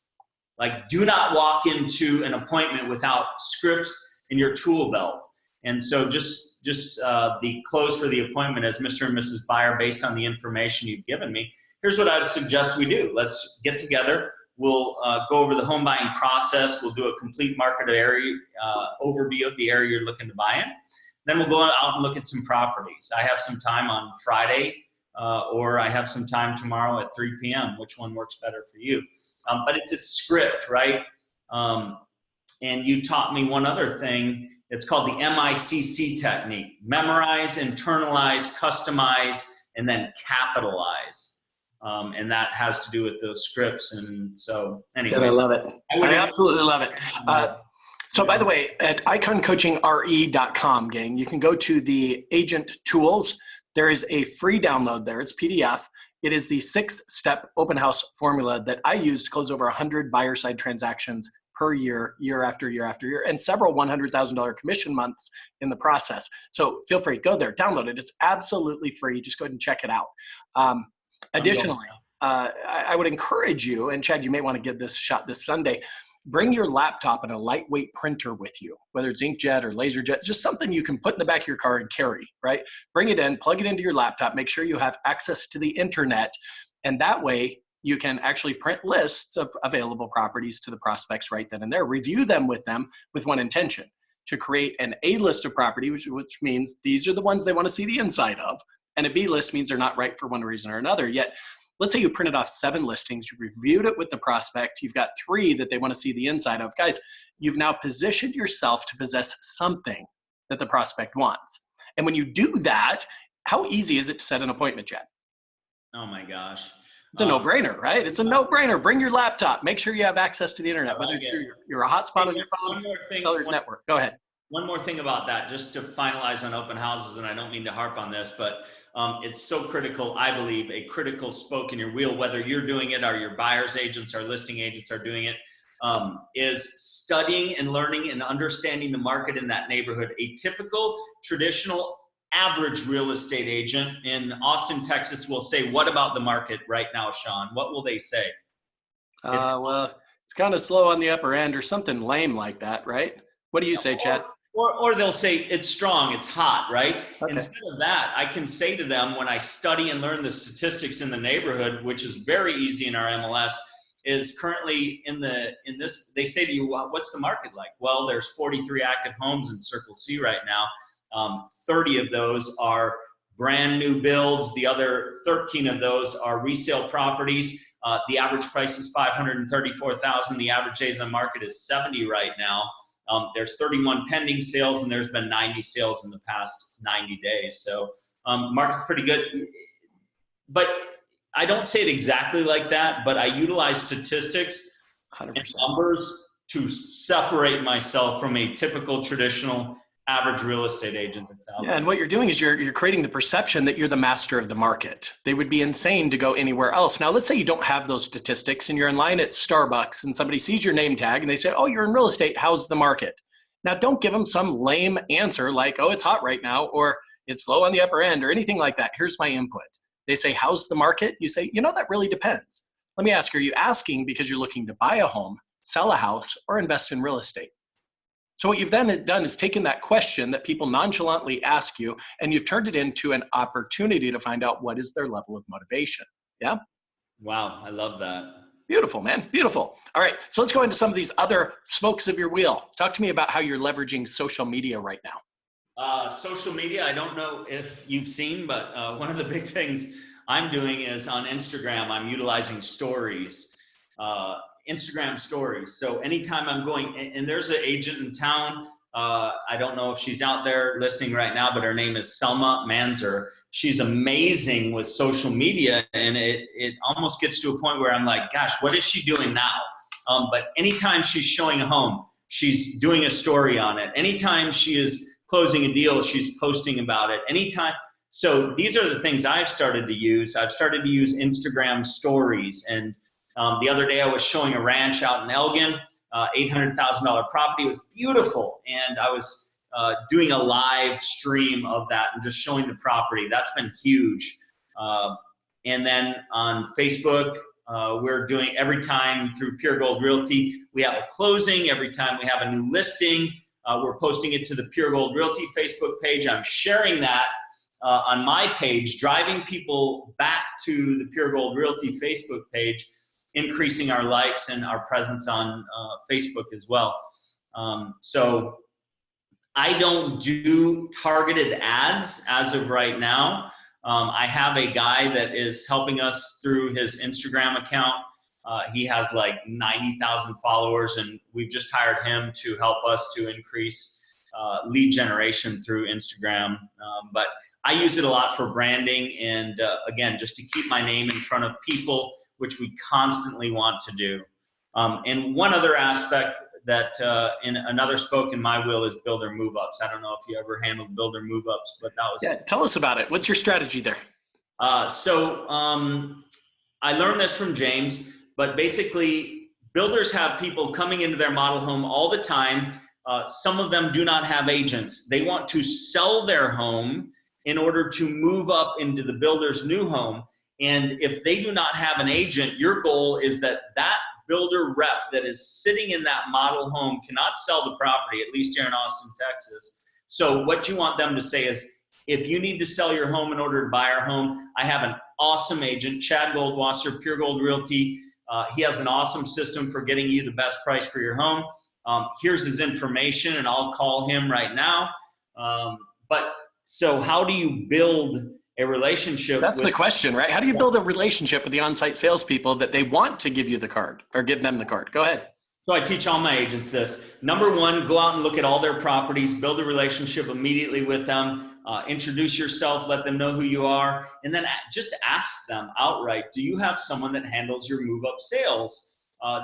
Like, do not walk into an appointment without scripts in your tool belt. And so just the close for the appointment as Mr. and Mrs. Buyer, based on the information you've given me, here's what I would suggest we do. Let's get together. We'll go over the home buying process. We'll do a complete market area overview of the area you're looking to buy in. Then we'll go out and look at some properties. I have some time on Friday, or I have some time tomorrow at 3 p.m. Which one works better for you? But it's a script, right? And you taught me one other thing. It's called the MICC technique. Memorize, internalize, customize, and then capitalize. And that has to do with those scripts. And so anyway. I love it. I absolutely love it. So by the way, at iconcoachingrE.com, gang, you can go to the agent tools. There is a free download there. It's PDF. It is the 6-step open house formula that I use to close over 100 buyer side transactions per year, year after year after year, and several $100,000 commission months in the process. So feel free, go there, download it. It's absolutely free. Just go ahead and check it out. Additionally, I would encourage you, and Chad, you may want to give this a shot this Sunday, bring your laptop and a lightweight printer with you, whether it's inkjet or laserjet, just something you can put in the back of your car and carry, right? Bring it in, plug it into your laptop, make sure you have access to the internet, and that way you can actually print lists of available properties to the prospects right then and there. Review them with one intention, to create an A list of property, which means these are the ones they want to see the inside of, and a B list means they're not right for one reason or another. Yet, let's say you printed off 7 listings, you reviewed it with the prospect, you've got 3 that they want to see the inside of. Guys, you've now positioned yourself to possess something that the prospect wants. And when you do that, how easy is it to set an appointment, Chad? Oh my gosh. It's a no-brainer, right? It's a no-brainer. Bring your laptop. Make sure you have access to the internet, whether it's you're a hotspot on your phone, seller's network. Go ahead. One more thing about that, just to finalize on open houses, and I don't mean to harp on this, but it's so critical, I believe, a critical spoke in your wheel, whether you're doing it or your buyer's agents or listing agents are doing it, is studying and learning and understanding the market in that neighborhood. A typical, traditional, average real estate agent in Austin, Texas will say, what about the market right now, Sean? What will they say? Well, It's kind of slow on the upper end or something lame like that, right? What do you say, Chad? Or they'll say it's strong, it's hot, right? Okay. Instead of that, I can say to them when I study and learn the statistics in the neighborhood, which is very easy in our MLS, is currently in this, they say to you, well, what's the market like? Well, there's 43 active homes in Circle C right now. 30 of those are brand new builds. The other 13 of those are resale properties. The average price is $534,000. The average days on market is 70 right now. There's 31 pending sales, and there's been 90 sales in the past 90 days. So market's pretty good. But I don't say it exactly like that, but I utilize statistics 100%. and numbers to separate myself from a typical traditional average real estate agent that's out there. And what you're doing is you're creating the perception that you're the master of the market. They would be insane to go anywhere else. Now, let's say you don't have those statistics and you're in line at Starbucks and somebody sees your name tag and they say, oh, you're in real estate. How's the market? Now, don't give them some lame answer like, oh, it's hot right now, or it's low on the upper end, or anything like that. Here's my input. They say, how's the market? You say, that really depends. Let me ask, are you asking because you're looking to buy a home, sell a house, or invest in real estate? So what you've then done is taken that question that people nonchalantly ask you, and you've turned it into an opportunity to find out what is their level of motivation. Yeah? Wow, I love that. Beautiful, man. Beautiful. All right, so let's go into some of these other spokes of your wheel. Talk to me about how you're leveraging social media right now. Social media, I don't know if you've seen, but one of the big things I'm doing is on Instagram, I'm utilizing stories. Instagram stories. So anytime I'm going, and there's an agent in town, I don't know if she's out there listening right now, but her name is Selma Manzer. She's amazing with social media, and it almost gets to a point where I'm like, gosh, what is she doing now? But anytime she's showing a home, she's doing a story on it. Anytime she is closing a deal, she's posting about it. Anytime. So these are the things I've started to use. I've started to use Instagram stories, and the other day I was showing a ranch out in Elgin, $800,000 property. It was beautiful. And I was doing a live stream of that and just showing the property. That's been huge. And then on Facebook, we're doing every time through Pure Gold Realty, we have a closing. Every time we have a new listing, we're posting it to the Pure Gold Realty Facebook page. I'm sharing that on my page, driving people back to the Pure Gold Realty Facebook page, increasing our likes and our presence on Facebook as well. So I don't do targeted ads as of right now. I have a guy that is helping us through his Instagram account. He has like 90,000 followers, and we've just hired him to help us to increase lead generation through Instagram. But I use it a lot for branding and, again, just to keep my name in front of people, which we constantly want to do. And one other aspect that in another spoke in my wheel is builder move-ups. I don't know if you ever handled builder move-ups, but that was... Yeah, tell us about it. What's your strategy there? So I learned this from James, but basically builders have people coming into their model home all the time. Some of them do not have agents. They want to sell their home in order to move up into the builder's new home. And if they do not have an agent, your goal is that that builder rep that is sitting in that model home cannot sell the property, at least here in Austin, Texas. So what you want them to say is, if you need to sell your home in order to buy our home, I have an awesome agent, Chad Goldwasser, Pure Gold Realty. He has an awesome system for getting you the best price for your home. Here's his information, and I'll call him right now. So how do you build a relationship? That's the question, right? How do you build a relationship with the on-site salespeople that they want to give you the card or give them the card? Go ahead. So I teach all my agents this. Number one, go out and look at all their properties, build a relationship immediately with them, introduce yourself, let them know who you are, and then just ask them outright, do you have someone that handles your move-up sales?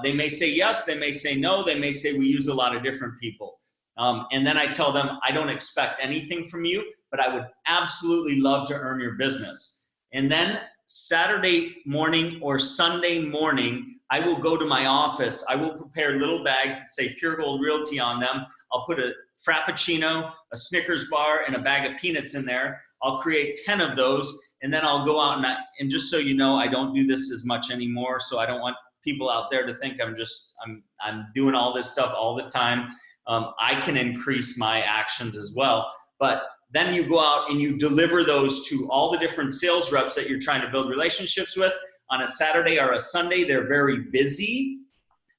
They may say yes, they may say no, they may say we use a lot of different people. And then I tell them, I don't expect anything from you, but I would absolutely love to earn your business. And then Saturday morning or Sunday morning, I will go to my office. I will prepare little bags that say Pure Gold Realty on them. I'll put a Frappuccino, a Snickers bar, and a bag of peanuts in there. I'll create 10 of those, and then I'll go out and just so you know, I don't do this as much anymore, so I don't want people out there to think I'm doing all this stuff all the time. I can increase my actions as well. But then you go out and you deliver those to all the different sales reps that you're trying to build relationships with. On a Saturday or a Sunday, they're very busy.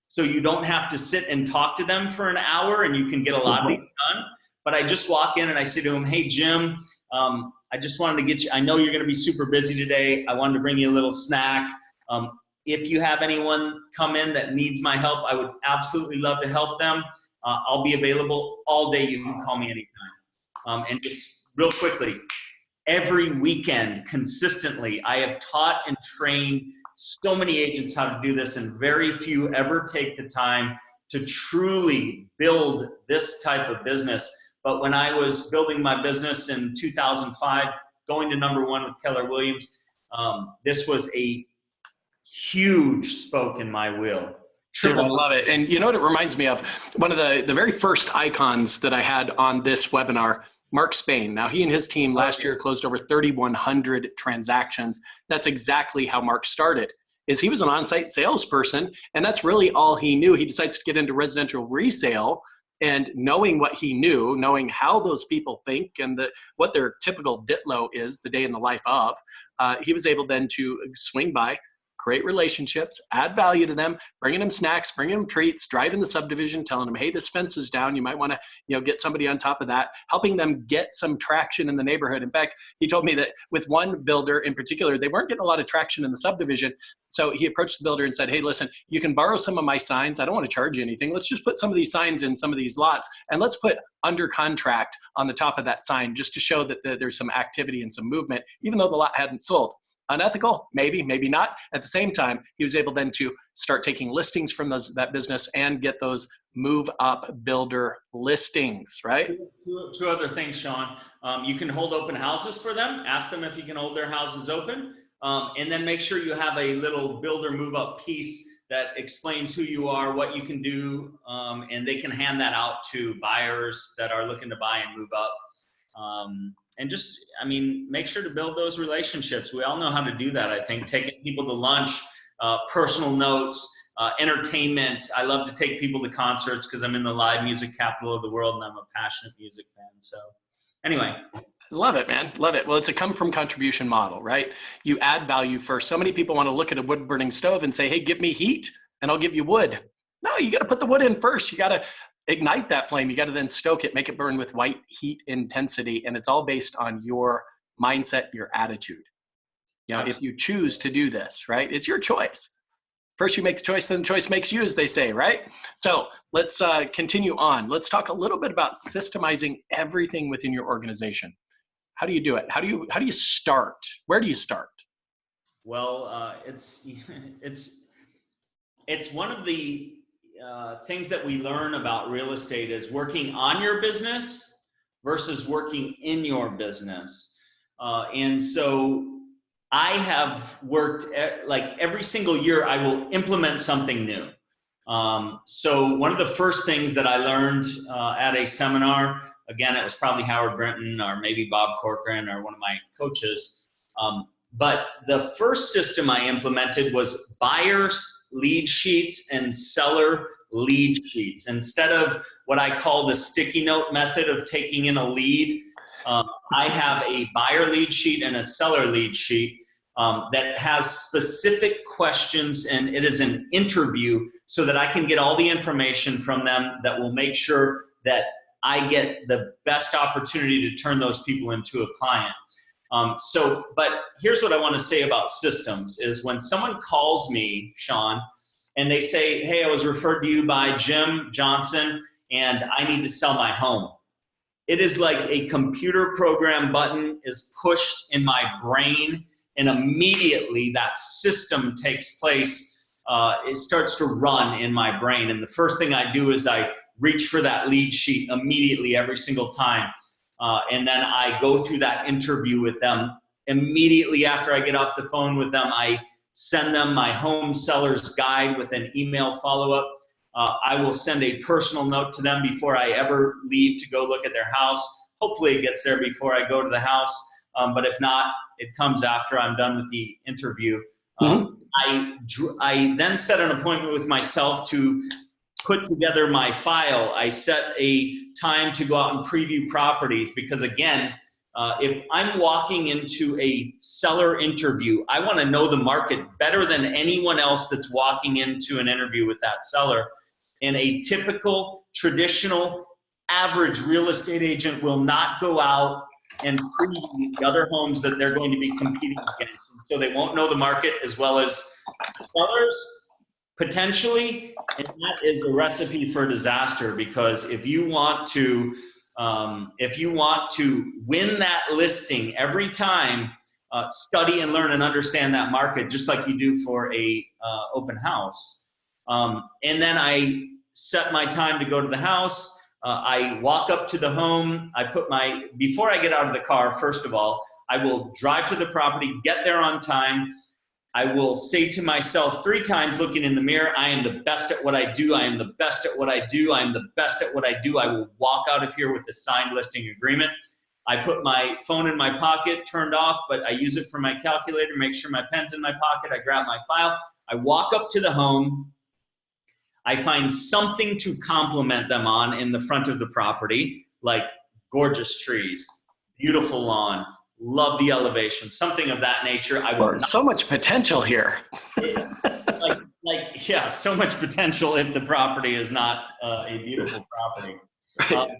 So you don't have to sit and talk to them for an hour, and you can get a lot of things done. But I just walk in and I say to them, hey, Jim, I just wanted to get you, I know you're going to be super busy today. I wanted to bring you a little snack. If you have anyone come in that needs my help, I would absolutely love to help them. I'll be available all day. You can call me anytime. And just real quickly, every weekend consistently, I have taught and trained so many agents how to do this, and very few ever take the time to truly build this type of business. But when I was building my business in 2005, going to #1 with Keller Williams, this was a huge spoke in my wheel. Dude, I love it. And you know what it reminds me of? One of the very first icons that I had on this webinar, Mark Spain. Now, he and his team last year closed over 3,100 transactions. That's exactly how Mark started. Is he was an on-site salesperson, and that's really all he knew. He decides to get into residential resale, and knowing what he knew, knowing how those people think and what their typical ditlo is the day in the life of, he was able then to swing by, create relationships, add value to them, bringing them snacks, bringing them treats, driving the subdivision, telling them, hey, this fence is down. You might want to, get somebody on top of that, helping them get some traction in the neighborhood. In fact, he told me that with one builder in particular, they weren't getting a lot of traction in the subdivision. So he approached the builder and said, hey, listen, you can borrow some of my signs. I don't want to charge you anything. Let's just put some of these signs in some of these lots, and let's put under contract on the top of that sign just to show that there's some activity and some movement, even though the lot hadn't sold. Unethical? Maybe, maybe not. At the same time, he was able then to start taking listings from that business and get those move up builder listings, right? Two other things, Sean. You can hold open houses for them. Ask them if you can hold their houses open. And then make sure you have a little builder move up piece that explains who you are, what you can do, and they can hand that out to buyers that are looking to buy and move up. And just, make sure to build those relationships. We all know how to do that, I think. Taking people to lunch, personal notes, entertainment. I love to take people to concerts because I'm in the live music capital of the world, and I'm a passionate music fan. So anyway. Love it, man. Love it. Well, it's a come from contribution model, right? You add value first. So many people want to look at a wood burning stove and say, hey, give me heat and I'll give you wood. No, you got to put the wood in first. You got to ignite that flame. You got to then stoke it, make it burn with white heat intensity. And it's all based on your mindset, your attitude. If you choose to do this, right, it's your choice. First you make the choice, then the choice makes you, as they say, right? So let's continue on. Let's talk a little bit about systemizing everything within your organization. How do you do it? How do you start? Where do you start? Well, it's one of the things that we learn about real estate is working on your business versus working in your business. And so I have worked like every single year I will implement something new. So one of the first things that I learned at a seminar, again, it was probably Howard Brinton or maybe Bob Corcoran or one of my coaches. But the first system I implemented was buyers lead sheets and seller lead sheets. Instead of what I call the sticky note method of taking in a lead, I have a buyer lead sheet and a seller lead sheet that has specific questions, and it is an interview so that I can get all the information from them that will make sure that I get the best opportunity to turn those people into a client. But here's what I want to say about systems is when someone calls me, Sean, and they say, hey, I was referred to you by Jim Johnson and I need to sell my home. It is like a computer program button is pushed in my brain and immediately that system takes place. It starts to run in my brain. And the first thing I do is I reach for that lead sheet immediately every single time. And then I go through that interview with them. Immediately after I get off the phone with them, I send them my home seller's guide with an email follow-up. I will send a personal note to them before I ever leave to go look at their house. Hopefully it gets there before I go to the house. But if not, it comes after I'm done with the interview. Mhm. I then set an appointment with myself to put together my file. I set a time to go out and preview properties because, again, if I'm walking into a seller interview, I want to know the market better than anyone else that's walking into an interview with that seller. And a typical, traditional, average real estate agent will not go out and preview the other homes that they're going to be competing against. So they won't know the market as well as sellers, potentially, and that is a recipe for disaster. Because if you want to win that listing every time, study and learn and understand that market just like you do for a open house. And then I set my time to go to the house. I walk up to the home. Before I get out of the car, first of all, I will drive to the property, get there on time. I will say to myself 3 times looking in the mirror, I am the best at what I do. I am the best at what I do. I am the best at what I do. I will walk out of here with a signed listing agreement. I put my phone in my pocket, turned off, but I use it for my calculator, make sure my pen's in my pocket. I grab my file. I walk up to the home. I find something to compliment them on in the front of the property, like gorgeous trees, beautiful lawn, love the elevation, something of that nature. So much potential here. Yeah, so much potential if the property is not a beautiful property. Right.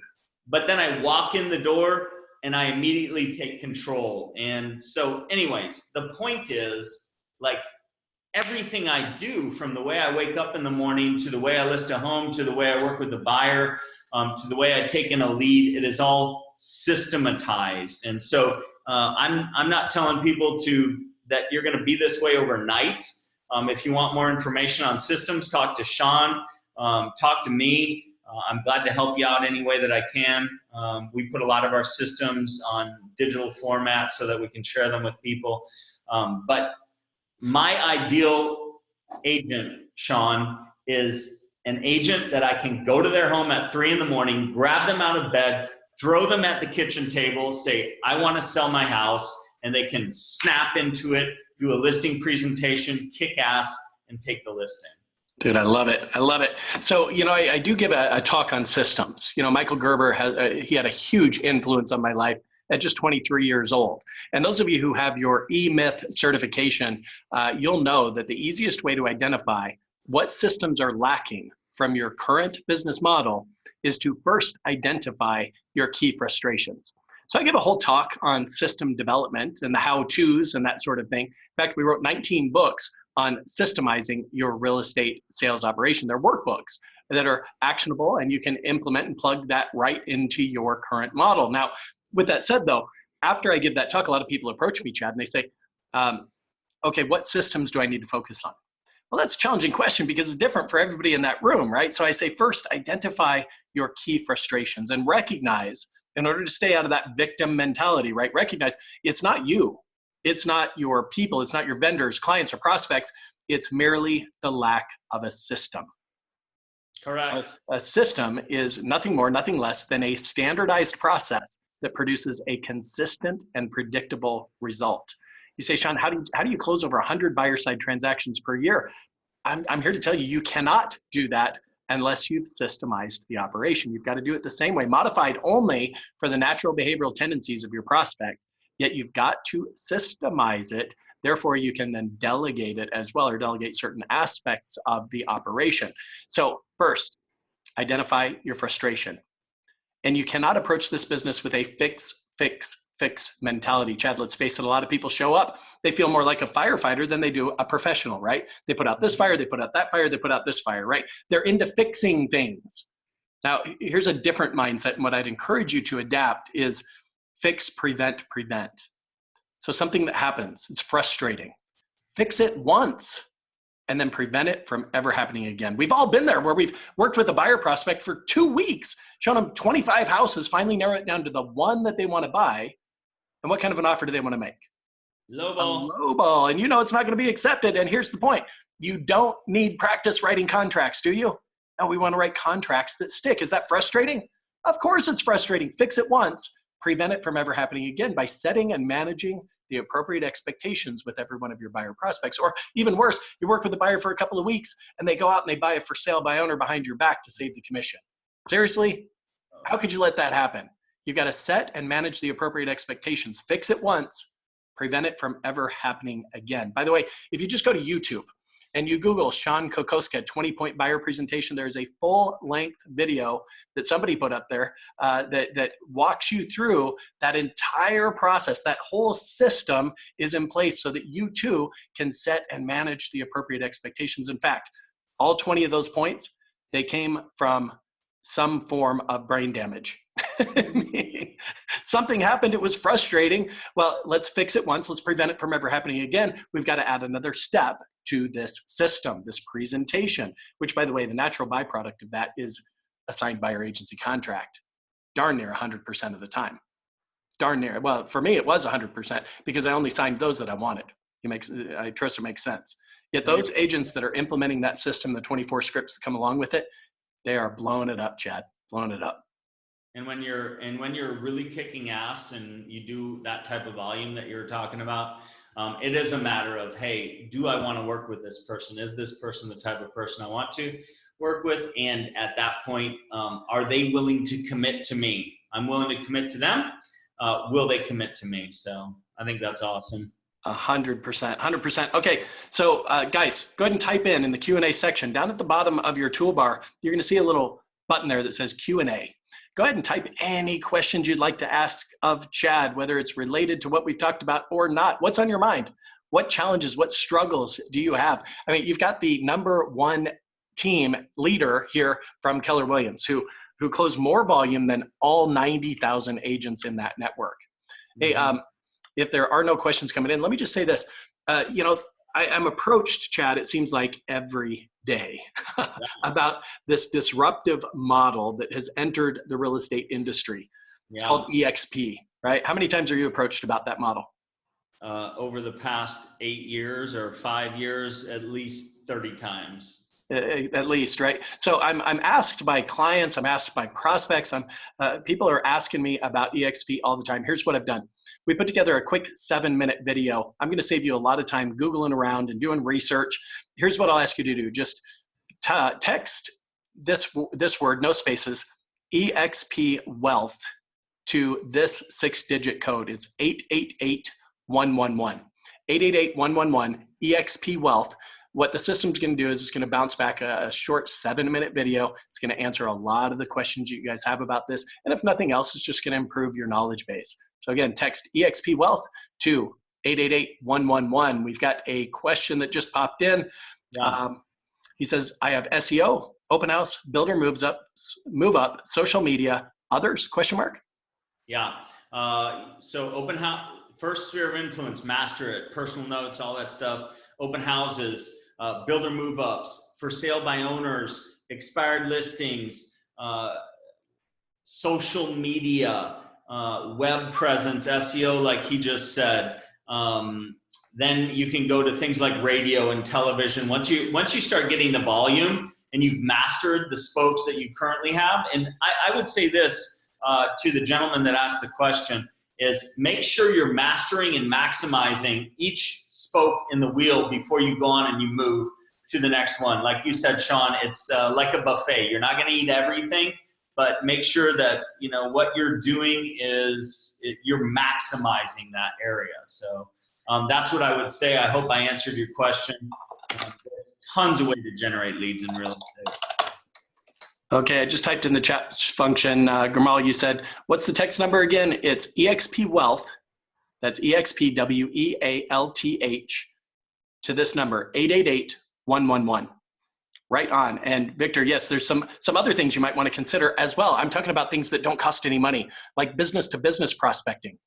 But then I walk in the door and I immediately take control. And so anyways, the point is, like, everything I do, from the way I wake up in the morning to the way I list a home, to the way I work with the buyer, to the way I take in a lead, it is all systematized. And so I'm not telling people that you're going to be this way overnight. If you want more information on systems, talk to Sean, talk to me. I'm glad to help you out any way that I can. We put a lot of our systems on digital format so that we can share them with people. But my ideal agent, Sean, is an agent that I can go to their home at 3 a.m, grab them out of bed, throw them at the kitchen table, say, I want to sell my house, and they can snap into it, do a listing presentation, kick ass, and take the listing. Dude, I love it. I love it. So, I do give a talk on systems. Michael Gerber, he had a huge influence on my life at just 23 years old. And those of you who have your E-Myth certification, you'll know that the easiest way to identify what systems are lacking from your current business model is to first identify your key frustrations. So I give a whole talk on system development and the how-tos and that sort of thing. In fact, we wrote 19 books on systemizing your real estate sales operation. They're workbooks that are actionable, and you can implement and plug that right into your current model. Now, with that said, though, after I give that talk, a lot of people approach me, Chad, and they say, okay, what systems do I need to focus on? Well, that's a challenging question because it's different for everybody in that room, right? So I say, first, identify your key frustrations and recognize, in order to stay out of that victim mentality, right? Recognize it's not you. It's not your people. It's not your vendors, clients, or prospects. It's merely the lack of a system. Correct. A system is nothing more, nothing less than a standardized process that produces a consistent and predictable result. You say, Sean, how do you close over 100 buyer side transactions per year? I'm here to tell you, you cannot do that unless you've systemized the operation. You've got to do it the same way, modified only for the natural behavioral tendencies of your prospect, yet you've got to systemize it. Therefore, you can then delegate it as well, or delegate certain aspects of the operation. So first, identify your frustration. And you cannot approach this business with a fix mentality. Chad, let's face it, a lot of people show up, they feel more like a firefighter than they do a professional, right? They put out this fire, they put out that fire, they put out this fire, right? They're into fixing things. Now, here's a different mindset, and what I'd encourage you to adapt is fix, prevent. So something that happens, it's frustrating. Fix it once, and then prevent it from ever happening again. We've all been there where we've worked with a buyer prospect for 2 weeks, shown them 25 houses, finally narrow it down to the one that they want to buy. And what kind of an offer do they want to make? Lowball. A lowball. And it's not going to be accepted. And here's the point. You don't need practice writing contracts, do you? No, we want to write contracts that stick. Is that frustrating? Of course it's frustrating. Fix it once, prevent it from ever happening again by setting and managing the appropriate expectations with every one of your buyer prospects. Or even worse, you work with a buyer for a couple of weeks and they go out and they buy a for sale by owner behind your back to save the commission. Seriously? How could you let that happen? You've got to set and manage the appropriate expectations. Fix it once, prevent it from ever happening again. By the way, if you just go to YouTube and you Google Sean Kokoska 20-point buyer presentation, there's a full-length video that somebody put up there that walks you through that entire process. That whole system is in place so that you too can set and manage the appropriate expectations. In fact, all 20 of those points, they came from some form of brain damage. Something happened, it was frustrating. Well, let's fix it once, let's prevent it from ever happening again. We've got to add another step to this system, this presentation, which, by the way, the natural byproduct of that is a signed buyer agency contract, darn near 100% of the time. Darn near. Well, for me, it was 100% because I only signed those that I wanted. I trust it makes sense. Yet those agents that are implementing that system, the 24 scripts that come along with it, they are blowing it up, Chad, blowing it up. And when you're really kicking ass and you do that type of volume that you're talking about, it is a matter of, hey, do I want to work with this person? Is this person the type of person I want to work with? And at that point, are they willing to commit to me? I'm willing to commit to them. Will they commit to me? So I think that's awesome. 100%. Okay, so guys, go ahead and type in the Q&A section. Down at the bottom of your toolbar, you're going to see a little button there that says Q&A. Go ahead and type any questions you'd like to ask of Chad, whether it's related to what we've talked about or not. What's on your mind? What challenges, what struggles do you have? I mean, you've got the #1 team leader here from Keller Williams who closed more volume than all 90,000 agents in that network. Mm-hmm. Hey, if there are no questions coming in, let me just say this. I'm approached, Chad, it seems like every day about this disruptive model that has entered the real estate industry. It's called EXP, right? How many times are you approached about that model? Over the past 8 years or 5 years, at least 30 times. At least, right? So I'm asked by clients, I'm asked by prospects, people are asking me about EXP all the time. Here's what I've done. We put together a quick 7-minute video. I'm going to save you a lot of time Googling around and doing research. Here's what I'll ask you to do. Just text this word, no spaces, EXP Wealth to this 6-digit code. It's 888-111. 888-111, EXP Wealth. What the system's going to do is it's going to bounce back a short 7-minute video. It's going to answer a lot of the questions you guys have about this. And if nothing else, it's just going to improve your knowledge base. So again, text EXP Wealth to 888-111. We've got a question that just popped in. Yeah. He says, I have SEO, open house, builder move up, social media, others, question mark? Yeah. So open house, first sphere of influence, master it, personal notes, all that stuff, open houses, builder move-ups, for sale by owners, expired listings, social media, web presence, SEO, like he just said. Then you can go to things like radio and television. Once you start getting the volume and you've mastered the spokes that you currently have, and I would say this to the gentleman that asked the question, is make sure you're mastering and maximizing each spoke in the wheel before you go on and you move to the next one. Like you said, Sean, it's like a buffet. You're not going to eat everything, but make sure that what you're doing is you're maximizing that area. So that's what I would say. I hope I answered your question. There's tons of ways to generate leads in real estate. Okay, I just typed in the chat function. Gamal, you said, what's the text number again? It's EXP Wealth. That's EXP WEALTH to this number, 888-111. Right on. And Victor, yes, there's some other things you might want to consider as well. I'm talking about things that don't cost any money, like business-to-business prospecting.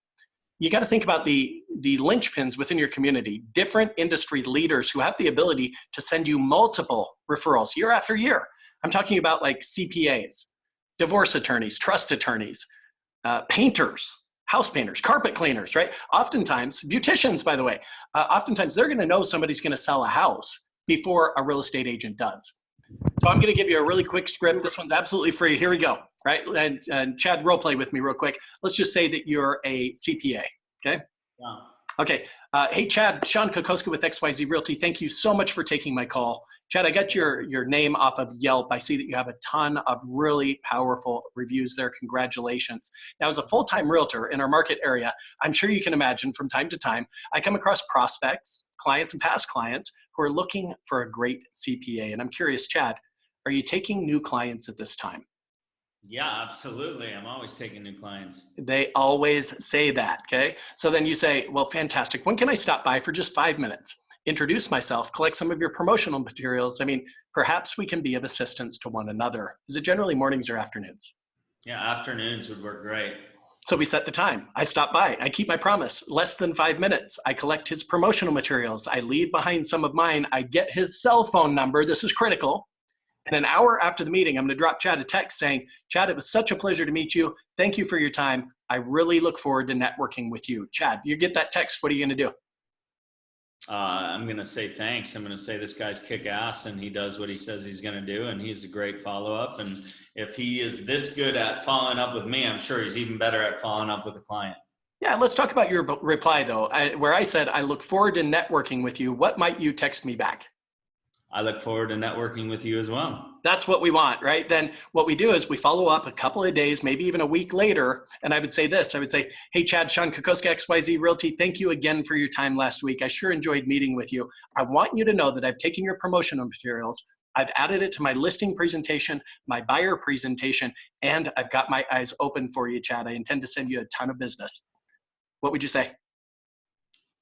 You got to think about the linchpins within your community, different industry leaders who have the ability to send you multiple referrals year after year. I'm talking about like CPAs, divorce attorneys, trust attorneys, painters, house painters, carpet cleaners, right? Oftentimes, beauticians, by the way, oftentimes they're going to know somebody's going to sell a house before a real estate agent does. So I'm going to give you a really quick script. This one's absolutely free. Here we go. Right. And Chad, role play with me real quick. Let's just say that you're a CPA. Okay. Yeah. Okay. Hey, Chad, Sean Kokoska with XYZ Realty. Thank you so much for taking my call. Chad, I got your name off of Yelp. I see that you have a ton of really powerful reviews there. Congratulations. Now, as a full-time realtor in our market area, I'm sure you can imagine from time to time, I come across prospects, clients, and past clients who are looking for a great CPA. And I'm curious, Chad, are you taking new clients at this time? Yeah, absolutely. I'm always taking new clients. They always say that, okay? So then you say, well, fantastic. When can I stop by for just 5 minutes? Introduce myself, collect some of your promotional materials. I mean, perhaps we can be of assistance to one another. Is it generally mornings or afternoons? Yeah, afternoons would work great. So we set the time. I stop by. I keep my promise. Less than 5 minutes. I collect his promotional materials. I leave behind some of mine. I get his cell phone number. This is critical. And an hour after the meeting, I'm going to drop Chad a text saying, Chad, it was such a pleasure to meet you. Thank you for your time. I really look forward to networking with you. Chad, you get that text. What are you going to do? I'm going to say thanks. I'm going to say this guy's kick ass and he does what he says he's going to do. And he's a great follow-up. And if he is this good at following up with me, I'm sure he's even better at following up with a client. Yeah, let's talk about your reply though, where I said, I look forward to networking with you. What might you text me back? I look forward to networking with you as well. That's what we want, right? Then what we do is we follow up a couple of days, maybe even a week later. And I would say this, I would say, hey, Chad, Sean Kokoska, XYZ Realty, thank you again for your time last week. I sure enjoyed meeting with you. I want you to know that I've taken your promotional materials. I've added it to my listing presentation, my buyer presentation, and I've got my eyes open for you, Chad. I intend to send you a ton of business. What would you say?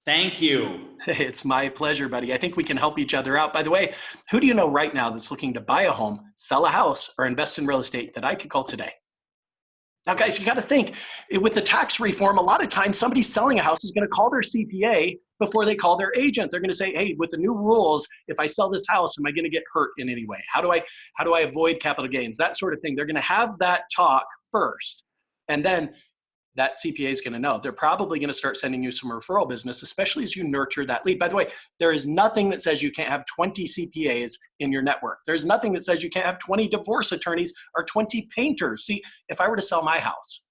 Thank you. It's my pleasure, buddy. I think we can help each other out. By the way, who do you know right now that's looking to buy a home, sell a house, or invest in real estate that I could call today? Now, guys, you got to think, with the tax reform, a lot of times somebody selling a house is going to call their CPA before they call their agent. They're going to say, hey, with the new rules, if I sell this house, am I going to get hurt in any way? How do I avoid capital gains? That sort of thing. They're going to have that talk first. And then that CPA is going to know. They're probably going to start sending you some referral business, especially as you nurture that lead. By the way, there is nothing that says you can't have 20 CPAs in your network. There's nothing that says you can't have 20 divorce attorneys or 20 painters. See, if I were to sell my house,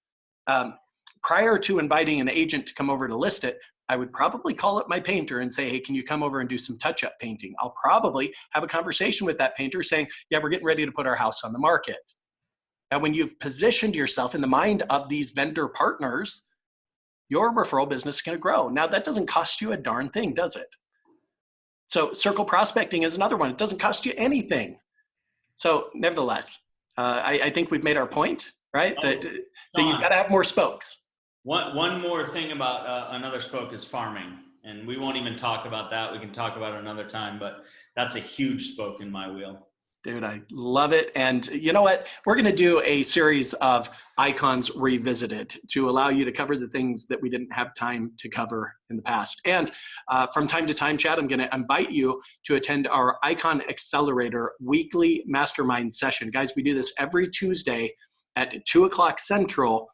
prior to inviting an agent to come over to list it, I would probably call up my painter and say, hey, can you come over and do some touch-up painting? I'll probably have a conversation with that painter saying, yeah, we're getting ready to put our house on the market. Now, when you've positioned yourself in the mind of these vendor partners, your referral business is going to grow. Now, that doesn't cost you a darn thing, does it? So circle prospecting is another one. It doesn't cost you anything. So nevertheless, I think we've made our point, right? That you've got to have more spokes. One more thing about another spoke is farming. And we won't even talk about that. We can talk about it another time, but that's a huge spoke in my wheel. Dude, I love it. And you know what? We're going to do a series of icons revisited to allow you to cover the things that we didn't have time to cover in the past. And from time to time, Chad, I'm going to invite you to attend our Icon Accelerator weekly mastermind session. Guys, we do this every Tuesday at 2 o'clock Central.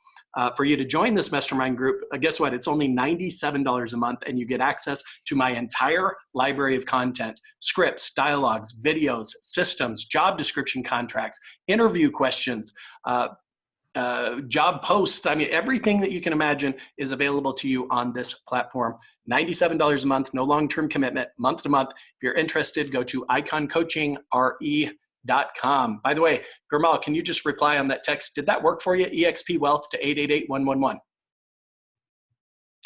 For you to join this mastermind group, guess what? It's only $97 a month, and you get access to my entire library of content, scripts, dialogues, videos, systems, job description contracts, interview questions, job posts. I mean, everything that you can imagine is available to you on this platform. $97 a month, no long-term commitment, month to month. If you're interested, go to iconcoachingre.com. By the way, Gurmal, can you just reply on that text? Did that work for you? EXP Wealth to 888-111.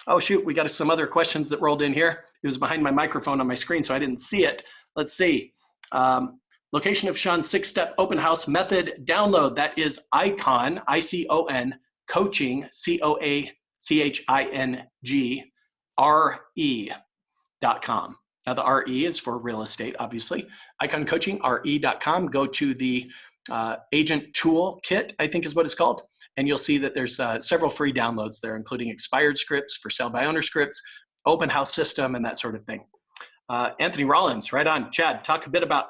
Oh, shoot. We got some other questions that rolled in here. It was behind my microphone on my screen, so I didn't see it. Let's see. Location of Sean's 6-step open house method download. That is Icon, I-C-O-N, coaching, C-O-A-C-H-I-N-G, R-E.com. Now, the RE is for real estate, obviously. iconcoachingre.com. Go to the agent tool kit, I think is what it's called. And you'll see that there's several free downloads there, including expired scripts for sell by owner scripts, open house system, and that sort of thing. Anthony Rollins, right on. Chad, talk a bit about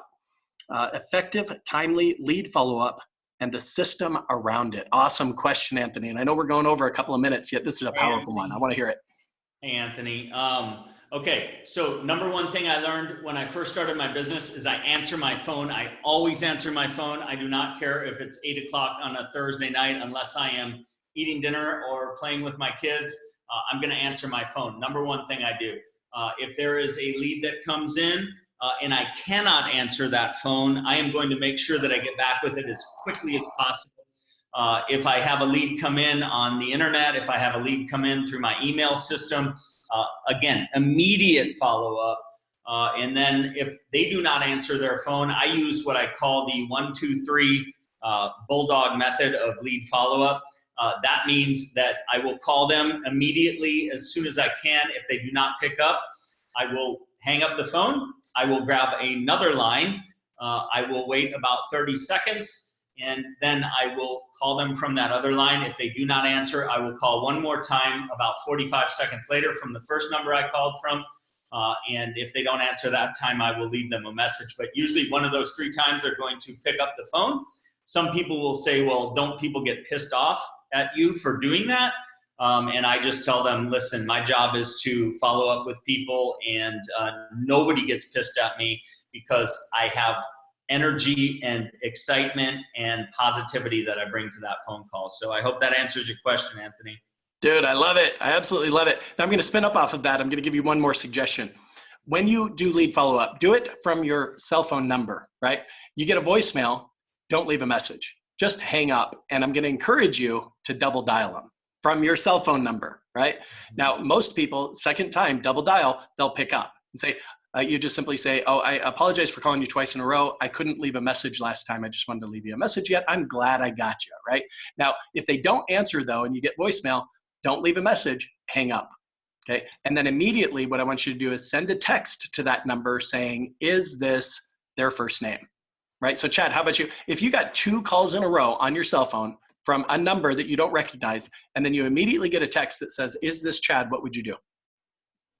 effective, timely lead follow-up and the system around it. Awesome question, Anthony. And I know we're going over a couple of minutes, yet this is a powerful one. I want to hear it. Hey, Anthony. Okay, so number one thing I learned when I first started my business is I answer my phone. I always answer my phone. I do not care if it's 8 o'clock on a Thursday night, unless I am eating dinner or playing with my kids. I'm going to answer my phone. Number one thing I do. If there is a lead that comes in and I cannot answer that phone, I am going to make sure that I get back with it as quickly as possible. If I have a lead come in on the internet, if I have a lead come in through my email system, again, immediate follow-up. And then if they do not answer their phone, I use what I call the 1, 2, 3 bulldog method of lead follow-up. That means that I will call them immediately as soon as I can. If they do not pick up, I will hang up the phone. I will grab another line. I will wait about 30 seconds. And then I will call them from that other line. If they do not answer, I will call one more time about 45 seconds later from the first number I called from. And if they don't answer that time, I will leave them a message. But usually one of those 3 times they're going to pick up the phone. Some people will say, well, don't people get pissed off at you for doing that? And I just tell them, listen, my job is to follow up with people, and nobody gets pissed at me because I have energy and excitement and positivity that I bring to that phone call. So I hope that answers your question, Anthony. Dude, I love it. I absolutely love it. Now I'm going to spin up off of that. I'm going to give you one more suggestion. When you do lead follow-up, do it from your cell phone number, right? You get a voicemail, don't leave a message. Just hang up. And I'm going to encourage you to double dial them from your cell phone number, right? Now, most people, second time, double dial, they'll pick up and say, you just simply say, oh, I apologize for calling you twice in a row. I couldn't leave a message last time. I just wanted to leave you a message yet. I'm glad I got you, right? Now, if they don't answer though, and you get voicemail, don't leave a message, hang up, okay? And then immediately what I want you to do is send a text to that number saying, is this their first name, right? So Chad, how about you? If you got 2 calls in a row on your cell phone from a number that you don't recognize, and then you immediately get a text that says, is this Chad, what would you do?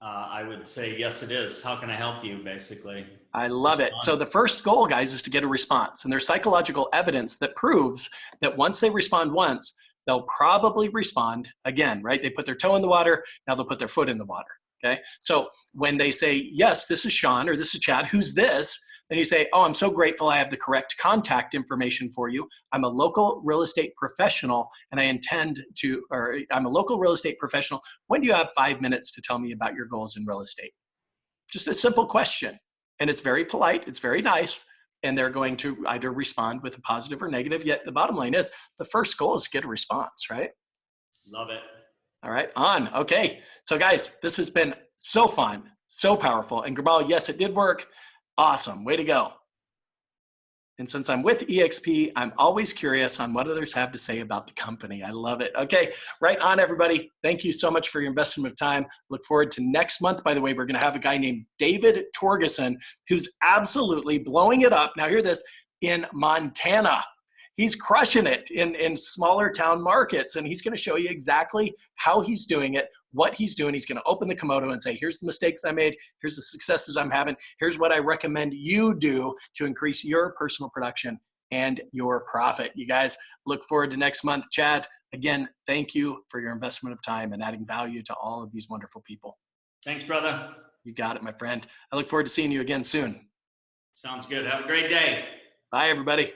I would say, yes, it is. How can I help you, basically? I love it. So the first goal, guys, is to get a response. And there's psychological evidence that proves that once they respond once, they'll probably respond again, right? They put their toe in the water, now they'll put their foot in the water, okay? So when they say, yes, this is Sean, or this is Chad, who's this? Then you say, oh, I'm so grateful I have the correct contact information for you. I'm a local real estate professional, and I'm a local real estate professional. When do you have 5 minutes to tell me about your goals in real estate? Just a simple question. And it's very polite, it's very nice, and they're going to either respond with a positive or negative. Yet the bottom line is the first goal is to get a response, right? Love it. All right, on. Okay. So guys, this has been so fun, so powerful. And Gabal, yes, it did work. Awesome. Way to go. And since I'm with EXP, I'm always curious on what others have to say about the company. I love it. Okay, right on, everybody. Thank you so much for your investment of time. Look forward to next month. By the way, we're going to have a guy named David Torgeson who's absolutely blowing it up. Now, hear this, in Montana. He's crushing it in smaller town markets, and he's going to show you exactly how he's doing it, what he's doing. He's going to open the Komodo and say, here's the mistakes I made, here's the successes I'm having, here's what I recommend you do to increase your personal production and your profit. You guys, look forward to next month. Chad, again, thank you for your investment of time and adding value to all of these wonderful people. Thanks, brother. You got it, my friend. I look forward to seeing you again soon. Sounds good. Have a great day. Bye, everybody.